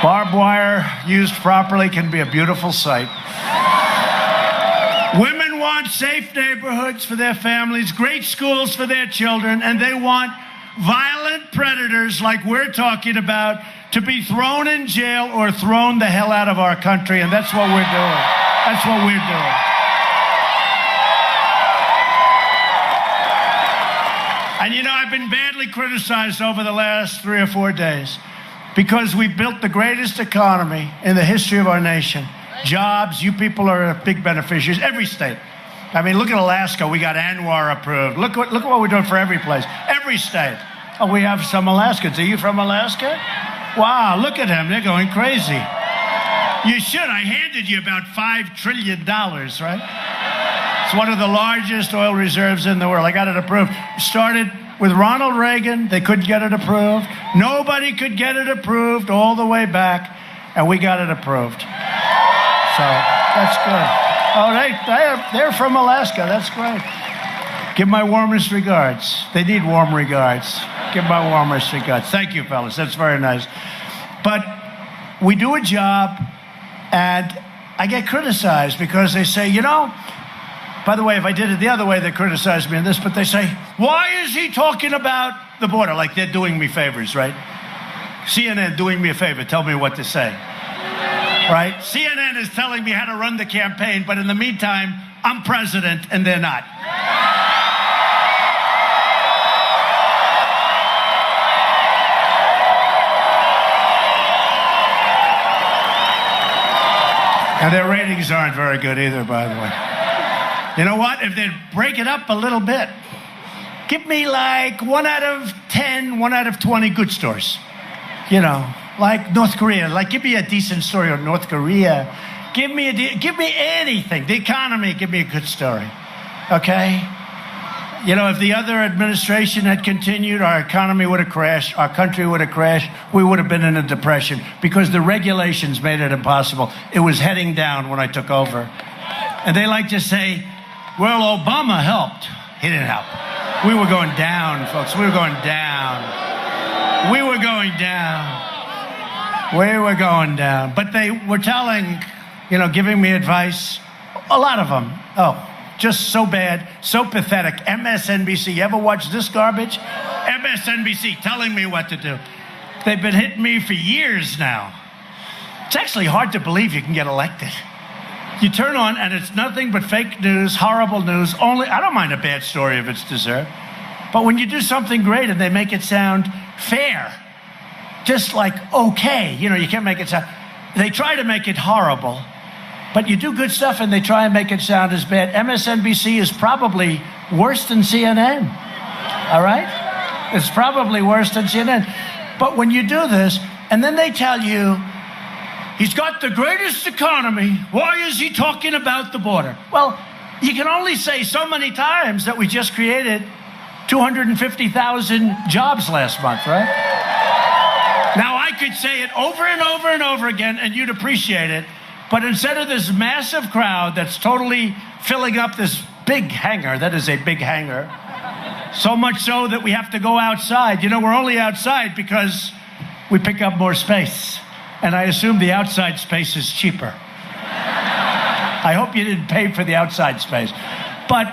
barbed wire used properly can be a beautiful sight. Women want safe neighborhoods for their families, great schools for their children, and they want violent predators like we're talking about to be thrown in jail or thrown the hell out of our country, and that's what we're doing. That's what we're doing. And you know, I've been badly criticized over the last 3 or 4 days because we built the greatest economy in the history of our nation. Jobs, you people are big beneficiaries, every state. I mean, look at Alaska. We got Anwar approved. Look what we're doing for every place, every state. Oh, we have some Alaskans. Are you from Alaska? Wow, look at them. They're going crazy. You should. I handed you about $5 trillion, right? It's one of the largest oil reserves in the world. I got it approved. Started with Ronald Reagan. They couldn't get it approved. Nobody could get it approved all the way back, and we got it approved. So that's good. Oh, they're from Alaska. That's great. Give my warmest regards. They need warm regards. Give my warmest regards. Thank you, fellas. That's very nice. But we do a job, and I get criticized because they say, you know, by the way, if I did it the other way, they criticize me in this, but they say, why is he talking about the border? Like they're doing me favors, right? CNN doing me a favor. Tell me what to say. Right? CNN is telling me how to run the campaign, but in the meantime, I'm president and they're not. And their ratings aren't very good either, by the way. You know what? If they'd break it up a little bit, give me like 1 out of 10, 1 out of 20 good stories. You know, like North Korea. Like, give me a decent story on North Korea. Give me anything. The economy, give me a good story. Okay? You know, if the other administration had continued, our economy would have crashed, our country would have crashed, we would have been in a depression because the regulations made it impossible. It was heading down when I took over. And they like to say, well, Obama helped. He didn't help. We were going down, folks. We were going down. We were going down. We were going down. But they were telling, giving me advice, a lot of them. Oh, just so bad, so pathetic. MSNBC, you ever watch this garbage? MSNBC telling me what to do. They've been hitting me for years now. It's actually hard to believe you can get elected. You turn on and it's nothing but fake news, horrible news. I don't mind a bad story if it's deserved. But when you do something great and they make it sound fair, just like okay, you can't make it sound, they try to make it horrible, but you do good stuff and they try and make it sound as bad. MSNBC is probably worse than CNN, all right? It's probably worse than CNN. But when you do this, and then they tell you, he's got the greatest economy, why is he talking about the border? Well, you can only say so many times that we just created 250,000 jobs last month, right? Now, I could say it over and over and over again, and you'd appreciate it, but instead of this massive crowd that's totally filling up this big hangar, that is a big hangar, so much so that we have to go outside. We're only outside because we pick up more space. And I assume the outside space is cheaper. I hope you didn't pay for the outside space. But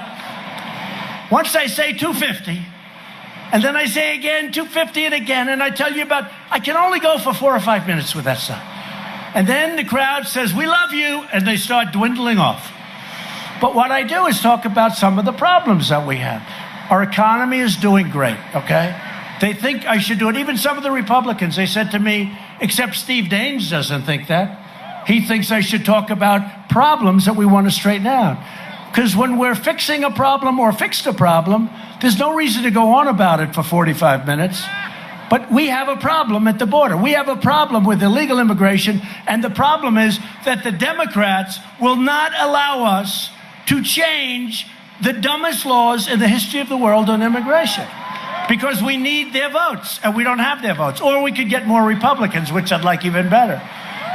once I say 250, and then I say again 250 and again, and I tell you I can only go for 4 or 5 minutes with that stuff. And then the crowd says, we love you, and they start dwindling off. But what I do is talk about some of the problems that we have. Our economy is doing great, okay? They think I should do it. Even some of the Republicans, they said to me, except Steve Daines doesn't think that. He thinks I should talk about problems that we want to straighten out. Because when we're fixing a problem or fixed a problem, there's no reason to go on about it for 45 minutes. But we have a problem at the border. We have a problem with illegal immigration. And the problem is that the Democrats will not allow us to change the dumbest laws in the history of the world on immigration. Because we need their votes, and we don't have their votes. Or we could get more Republicans, which I'd like even better.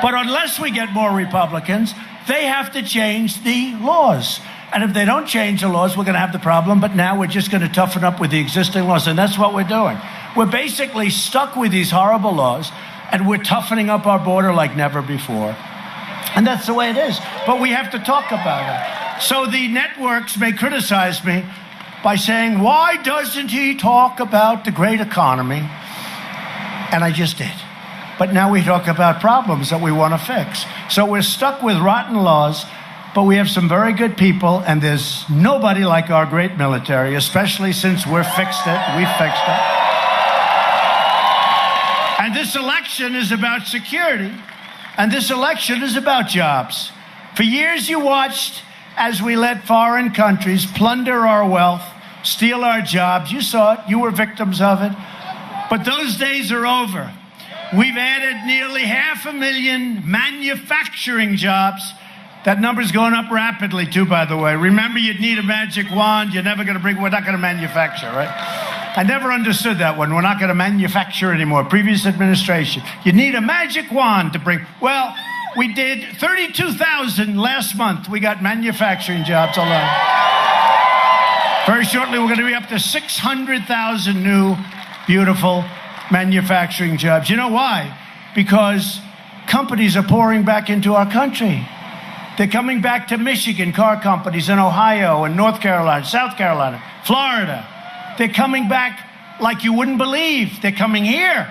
But unless we get more Republicans, they have to change the laws. And if they don't change the laws, we're going to have the problem. But now we're just going to toughen up with the existing laws, and that's what we're doing. We're basically stuck with these horrible laws, and we're toughening up our border like never before. And that's the way it is. But we have to talk about it. So the networks may criticize me by saying, why doesn't he talk about the great economy? And I just did. But now we talk about problems that we want to fix. So we're stuck with rotten laws, but we have some very good people, and there's nobody like our great military, especially since we fixed it. And this election is about security, and this election is about jobs. For years you watched as we let foreign countries plunder our wealth, steal our jobs. You saw it. You were victims of it. But those days are over. We've added nearly 500,000 manufacturing jobs. That number's going up rapidly, too, by the way. Remember, you'd need a magic wand. We're not going to manufacture, right? I never understood that one. We're not going to manufacture anymore. Previous administration. You need a magic wand to bring. Well, we did 32,000 last month. We got manufacturing jobs alone. Very shortly, we're going to be up to 600,000 new, beautiful manufacturing jobs. You know why? Because companies are pouring back into our country. They're coming back to Michigan, car companies in Ohio and North Carolina, South Carolina, Florida. They're coming back like you wouldn't believe. They're coming here.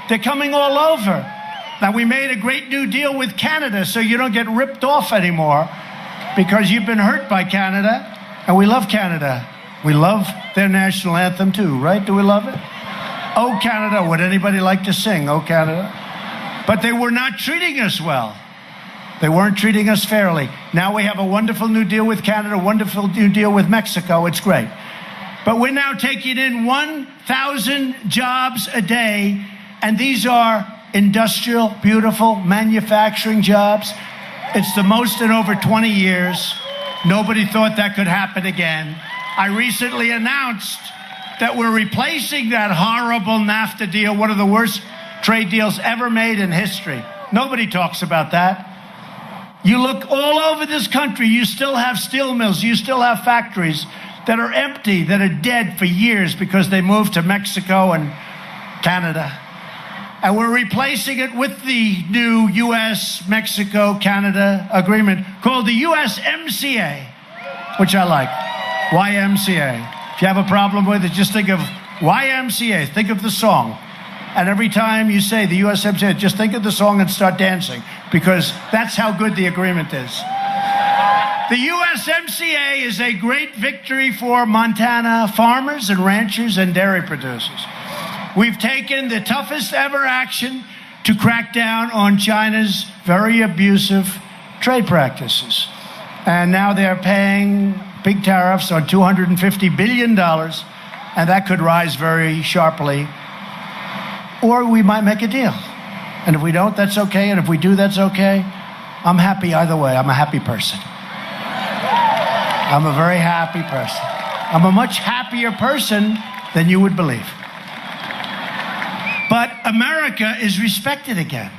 They're coming all over. Now, we made a great new deal with Canada so you don't get ripped off anymore because you've been hurt by Canada, and we love Canada. We love their national anthem, too, right? Do we love it? Oh, Canada. Would anybody like to sing, Oh, Canada? But they were not treating us well. They weren't treating us fairly. Now we have a wonderful new deal with Canada, a wonderful new deal with Mexico. It's great. But we're now taking in 1,000 jobs a day, and these are industrial, beautiful manufacturing jobs. It's the most in over 20 years. Nobody thought that could happen again. I recently announced that we're replacing that horrible NAFTA deal, one of the worst trade deals ever made in history. Nobody talks about that. You look all over this country, you still have steel mills, you still have factories that are empty, that are dead for years because they moved to Mexico and Canada. And we're replacing it with the new U.S.-Mexico-Canada agreement called the USMCA, which I like. YMCA. If you have a problem with it, just think of YMCA. Think of the song. And every time you say the USMCA, just think of the song and start dancing, because that's how good the agreement is. The USMCA is a great victory for Montana farmers and ranchers and dairy producers. We've taken the toughest ever action to crack down on China's very abusive trade practices. And now they're paying big tariffs on $250 billion, and that could rise very sharply. Or we might make a deal. And if we don't, that's okay. And if we do, that's okay. I'm happy either way. I'm a happy person. I'm a very happy person. I'm a much happier person than you would believe. But America is respected again.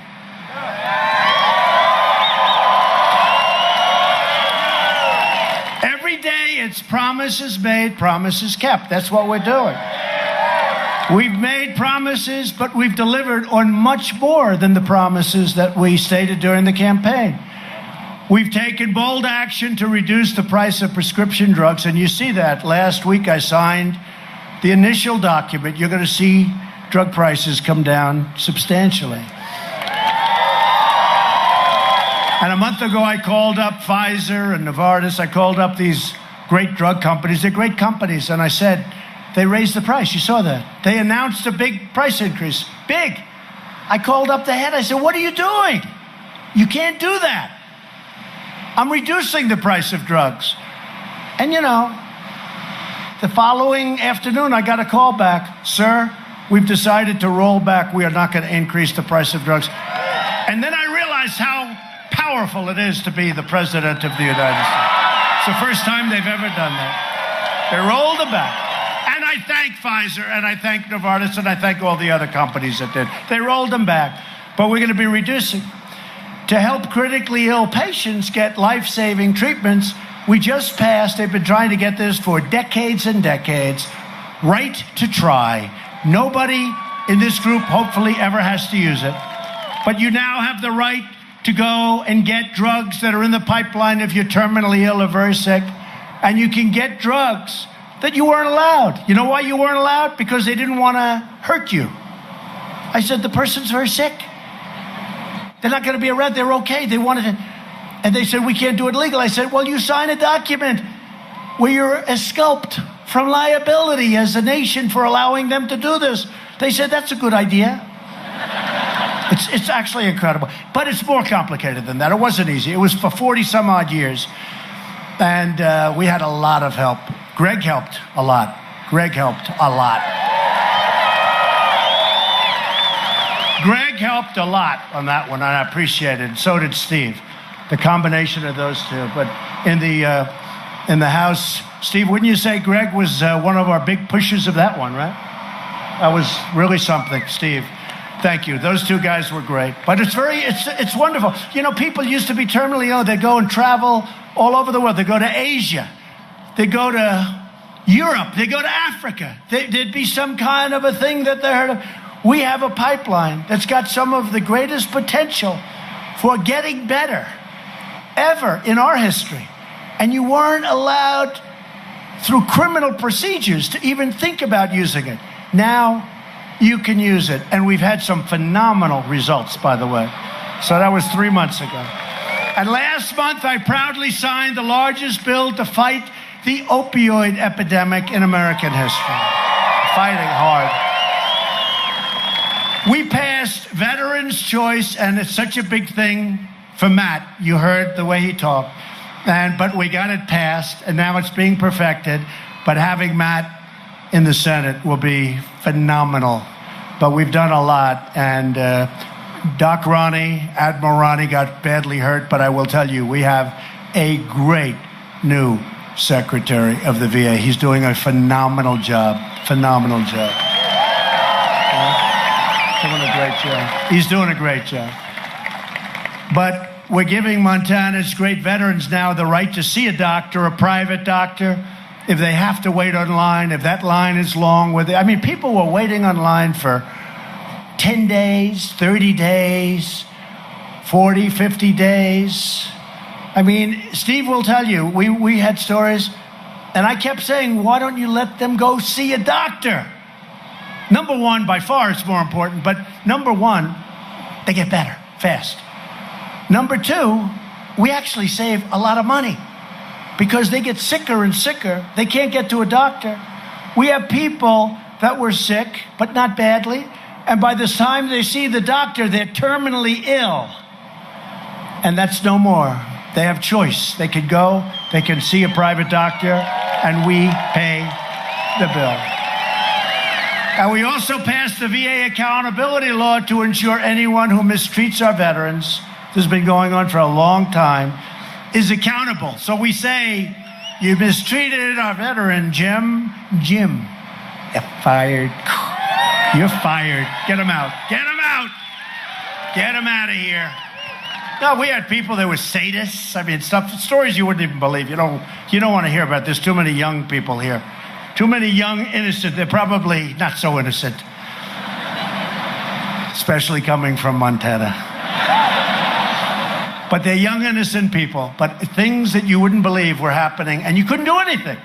Every day it's promises made, promises kept. That's what we're doing. We've made promises, but we've delivered on much more than the promises that we stated during the campaign. We've taken bold action to reduce the price of prescription drugs, and you see that. Last week I signed the initial document. You're going to see drug prices come down substantially. And a month ago, I called up Pfizer and Novartis. I called up these great drug companies. They're great companies. And I said, they raised the price. You saw that. They announced a big price increase. Big. I called up the head. I said, what are you doing? You can't do that. I'm reducing the price of drugs. And you know, the following afternoon, I got a call back. Sir, we've decided to roll back. We are not going to increase the price of drugs. And then I realized how powerful it is to be the president of the United States. It's the first time they've ever done that. They rolled it back. And I thank Pfizer, and I thank Novartis, and I thank all the other companies that did. They rolled them back. But we're going to be reducing. To help critically ill patients get life-saving treatments, we just passed, they've been trying to get this for decades and decades, right to try. Nobody in this group hopefully ever has to use it. But you now have the right to go and get drugs that are in the pipeline if you're terminally ill or very sick. And you can get drugs that you weren't allowed. You know why you weren't allowed? Because they didn't want to hurt you. I said, the person's very sick. They're not going to be around. They're okay. They wanted to. And they said, we can't do it legal. I said, well, you sign a document where you're exculped from liability as a nation for allowing them to do this. They said, that's a good idea. It's actually incredible. But it's more complicated than that. It wasn't easy. It was for 40 some odd years. And we had a lot of help. Greg helped a lot. Greg helped a lot. Greg helped a lot on that one, and I appreciate it. And so did Steve. The combination of those two. But in the House, Steve, wouldn't you say Greg was one of our big pushers of that one, right? That was really something, Steve. Thank you. Those two guys were great. But it's wonderful. You know, people used to be terminally ill. They'd go and travel all over the world. They'd go to Asia. They'd go to Europe. They'd go to Africa. There'd be some kind of a thing that they heard of. We have a pipeline that's got some of the greatest potential for getting better ever in our history. And you weren't allowed through criminal procedures to even think about using it. Now you can use it. And we've had some phenomenal results, by the way. So that was 3 months ago. And last month, I proudly signed the largest bill to fight the opioid epidemic in American history. Fighting hard. We passed Veterans' Choice, and it's such a big thing for Matt. You heard the way he talked. But we got it passed, and now it's being perfected. But having Matt in the Senate will be phenomenal. But we've done a lot, and Doc Ronnie, Admiral Ronnie got badly hurt, but I will tell you, we have a great new Secretary of the VA. He's doing a phenomenal job. Phenomenal job. Doing a great job. He's doing a great job. But we're giving Montana's great veterans now the right to see a doctor, a private doctor, if they have to wait online, if that line is long. I mean, people were waiting online for 10 days, 30 days, 40, 50 days. I mean, Steve will tell you, we had stories, and I kept saying, why don't you let them go see a doctor? Number one, by far, it's more important, but number one, they get better fast. Number two, we actually save a lot of money because they get sicker and sicker. They can't get to a doctor. We have people that were sick, but not badly, and by the time they see the doctor, they're terminally ill. And that's no more. They have choice. They could go, they can see a private doctor, and we pay the bill. And we also passed the VA accountability law to ensure anyone who mistreats our veterans, this has been going on for a long time, is accountable. So we say, you mistreated our veteran, Jim. Jim, you're fired. You're fired. Get him out. Get him out. Get him out of here. No, we had people that were sadists. I mean, stories you wouldn't even believe. You don't want to hear about this. Too many young people here. Too many young, innocent. They're probably not so innocent. Especially coming from Montana. But they're young, innocent people. But things that you wouldn't believe were happening, and you couldn't do anything.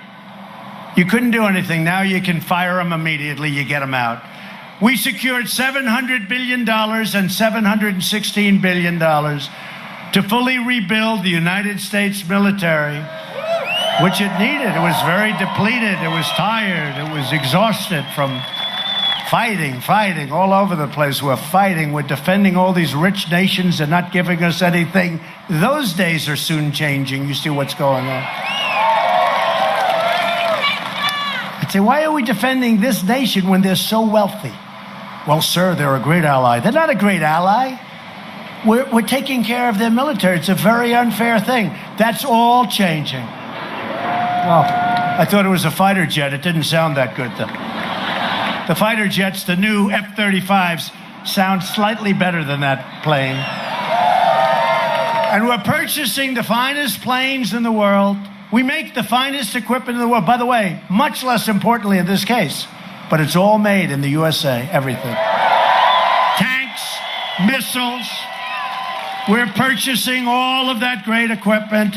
You couldn't do anything. Now you can fire them immediately. You get them out. We secured $700 billion and $716 billion to fully rebuild the United States military, which it needed. It was very depleted. It was tired. It was exhausted from fighting all over the place. We're fighting. We're defending all these rich nations and not giving us anything. Those days are soon changing. You see what's going on. I'd say, why are we defending this nation when they're so wealthy? Well, sir, they're a great ally. They're not a great ally. We're taking care of their military. It's a very unfair thing. That's all changing. Well, I thought it was a fighter jet. It didn't sound that good, though. The fighter jets, the new F-35s, sound slightly better than that plane. And we're purchasing the finest planes in the world. We make the finest equipment in the world. By the way, much less importantly in this case, but it's all made in the USA, everything. Tanks, missiles. We're purchasing all of that great equipment.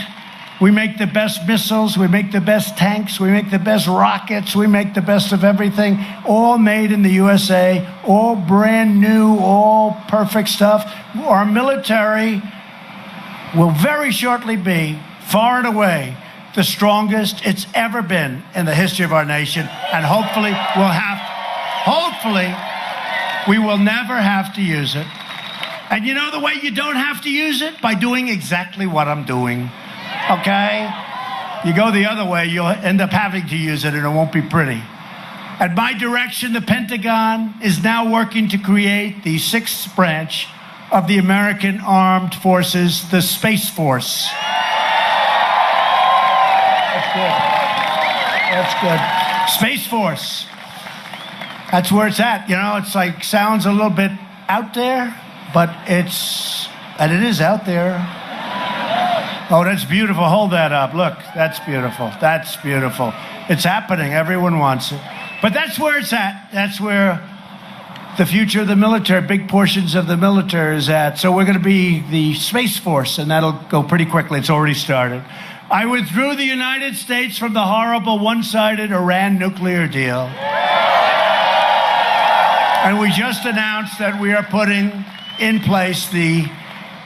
We make the best missiles, we make the best tanks, we make the best rockets, we make the best of everything, all made in the USA, all brand new, all perfect stuff. Our military will very shortly be, far and away, the strongest it's ever been in the history of our nation, and hopefully we will never have to use it. And you know the way you don't have to use it? By doing exactly what I'm doing. Okay? You go the other way, you'll end up having to use it, and it won't be pretty. At my direction, the Pentagon is now working to create the sixth branch of the American Armed Forces, the Space Force. That's good. That's good. Space Force. That's where it's at. You know, it's like, sounds a little bit out there, but it is out there. Oh, that's beautiful. Hold that up. Look, that's beautiful. That's beautiful. It's happening. Everyone wants it. But that's where it's at. That's where the future of the military, big portions of the military is at. So we're going to be the Space Force, and that'll go pretty quickly. It's already started. I withdrew the United States from the horrible one-sided Iran nuclear deal. And we just announced that we are putting in place the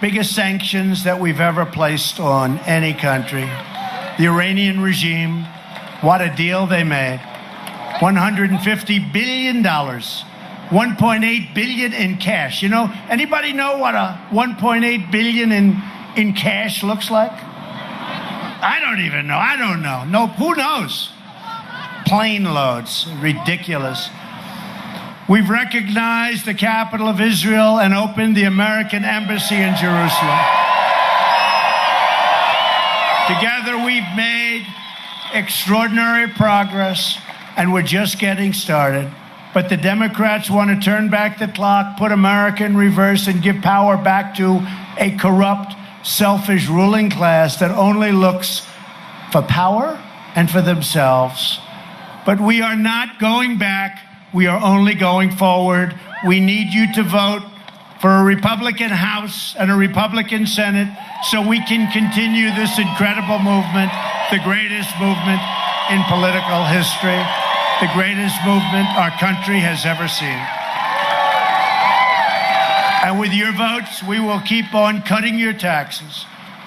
biggest sanctions that we've ever placed on any country. The Iranian regime, what a deal they made. $150 billion, $1.8 billion in cash. You know, anybody know what a $1.8 billion in cash looks like? I don't even know. I don't know. No, who knows? Plane loads, ridiculous. We've recognized the capital of Israel and opened the American embassy in Jerusalem. Together, we've made extraordinary progress, and we're just getting started. But the Democrats want to turn back the clock, put America in reverse, and give power back to a corrupt, selfish ruling class that only looks for power and for themselves. But we are not going back. We are only going forward. We need you to vote for a Republican House and a Republican Senate so we can continue this incredible movement, the greatest movement in political history, the greatest movement our country has ever seen. And with your votes, we will keep on cutting your taxes,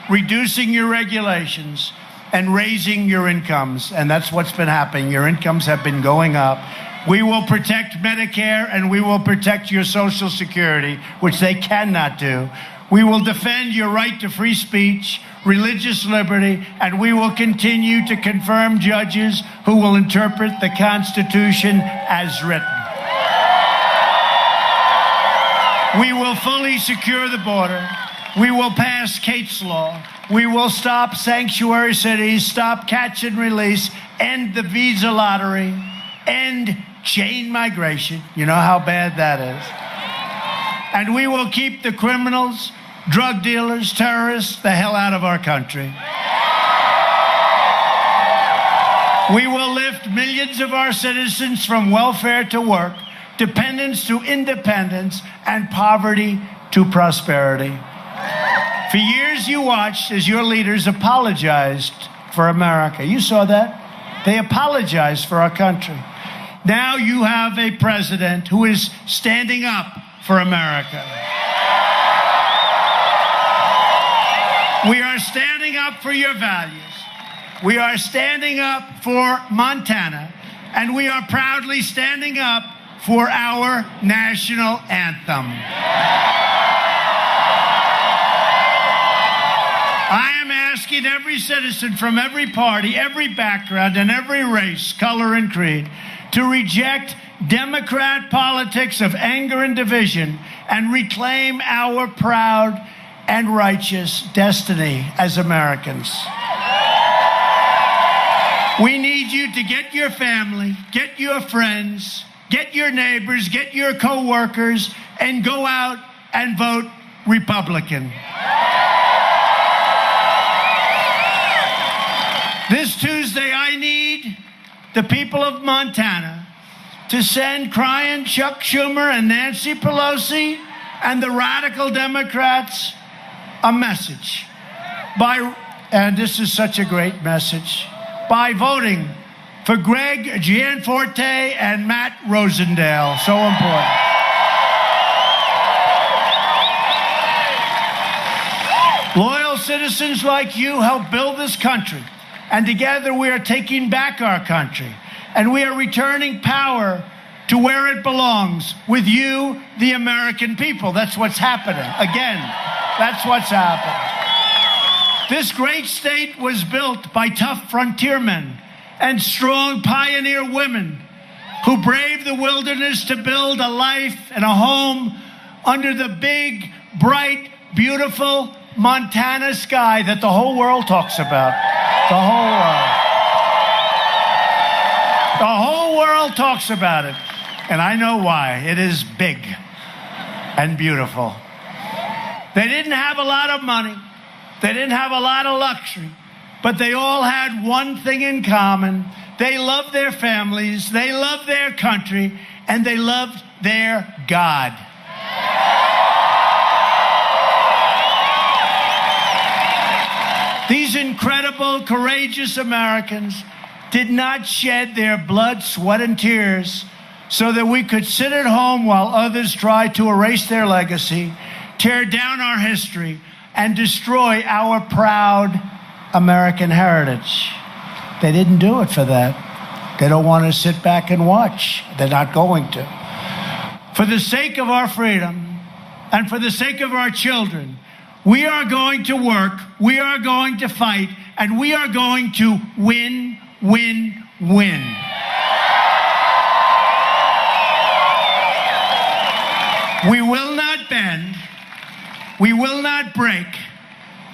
reducing your regulations, and raising your incomes. And that's what's been happening. Your incomes have been going up. We will protect Medicare and we will protect your Social Security, which they cannot do. We will defend your right to free speech, religious liberty, and we will continue to confirm judges who will interpret the Constitution as written. We will fully secure the border. We will pass Kate's Law. We will stop sanctuary cities, stop catch and release, end the visa lottery, end chain migration. You know how bad that is. And we will keep the criminals, drug dealers, terrorists, the hell out of our country. We will lift millions of our citizens from welfare to work, dependence to independence, and poverty to prosperity. For years you watched as your leaders apologized for America. You saw that? They apologized for our country. Now you have a president who is standing up for America. We are standing up for your values. We are standing up for Montana, and we are proudly standing up for our national anthem. I am asking every citizen from every party, every background, and every race, color, and creed to reject Democrat politics of anger and division and reclaim our proud and righteous destiny as Americans. We need you to get your family, get your friends, get your neighbors, get your co-workers, and go out and vote Republican. This Tuesday, I need the people of Montana to send crying Chuck Schumer and Nancy Pelosi and the radical Democrats a message and this is such a great message, by voting for Greg Gianforte and Matt Rosendale. So important. Loyal citizens like you help build this country, and together we are taking back our country, and we are returning power to where it belongs, with you, the American people. That's what's happening. Again, that's what's happening. This great state was built by tough frontiermen and strong pioneer women who braved the wilderness to build a life and a home under the big, bright, beautiful Montana sky that the whole world talks about. The whole world. The whole world talks about it. And I know why. It is big and beautiful. They didn't have a lot of money. They didn't have a lot of luxury. But they all had one thing in common. They loved their families, they loved their country, and they loved their God. These incredible, courageous Americans did not shed their blood, sweat, and tears so that we could sit at home while others tried to erase their legacy, tear down our history, and destroy our proud American heritage. They didn't do it for that. They don't want to sit back and watch. They're not going to. For the sake of our freedom and for the sake of our children, we are going to work, we are going to fight, and we are going to win, win, win. We will not bend. We will not break.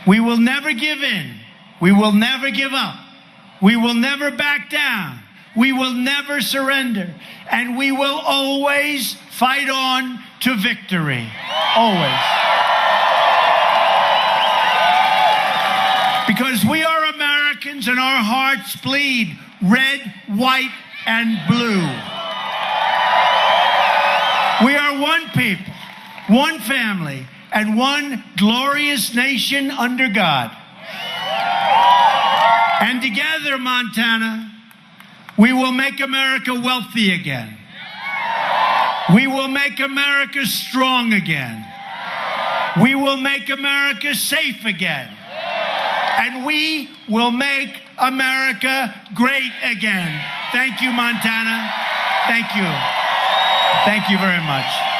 We will never give in. We will never give up. We will never back down. We will never surrender. And we will always fight on to victory. Always. Because we are Americans and our hearts bleed red, white, and blue. one people, one family, and one glorious nation under God. And together, Montana, we will make America wealthy again. We will make America strong again. We will make America safe again. And we will make America great again. Thank you, Montana. Thank you. Thank you very much.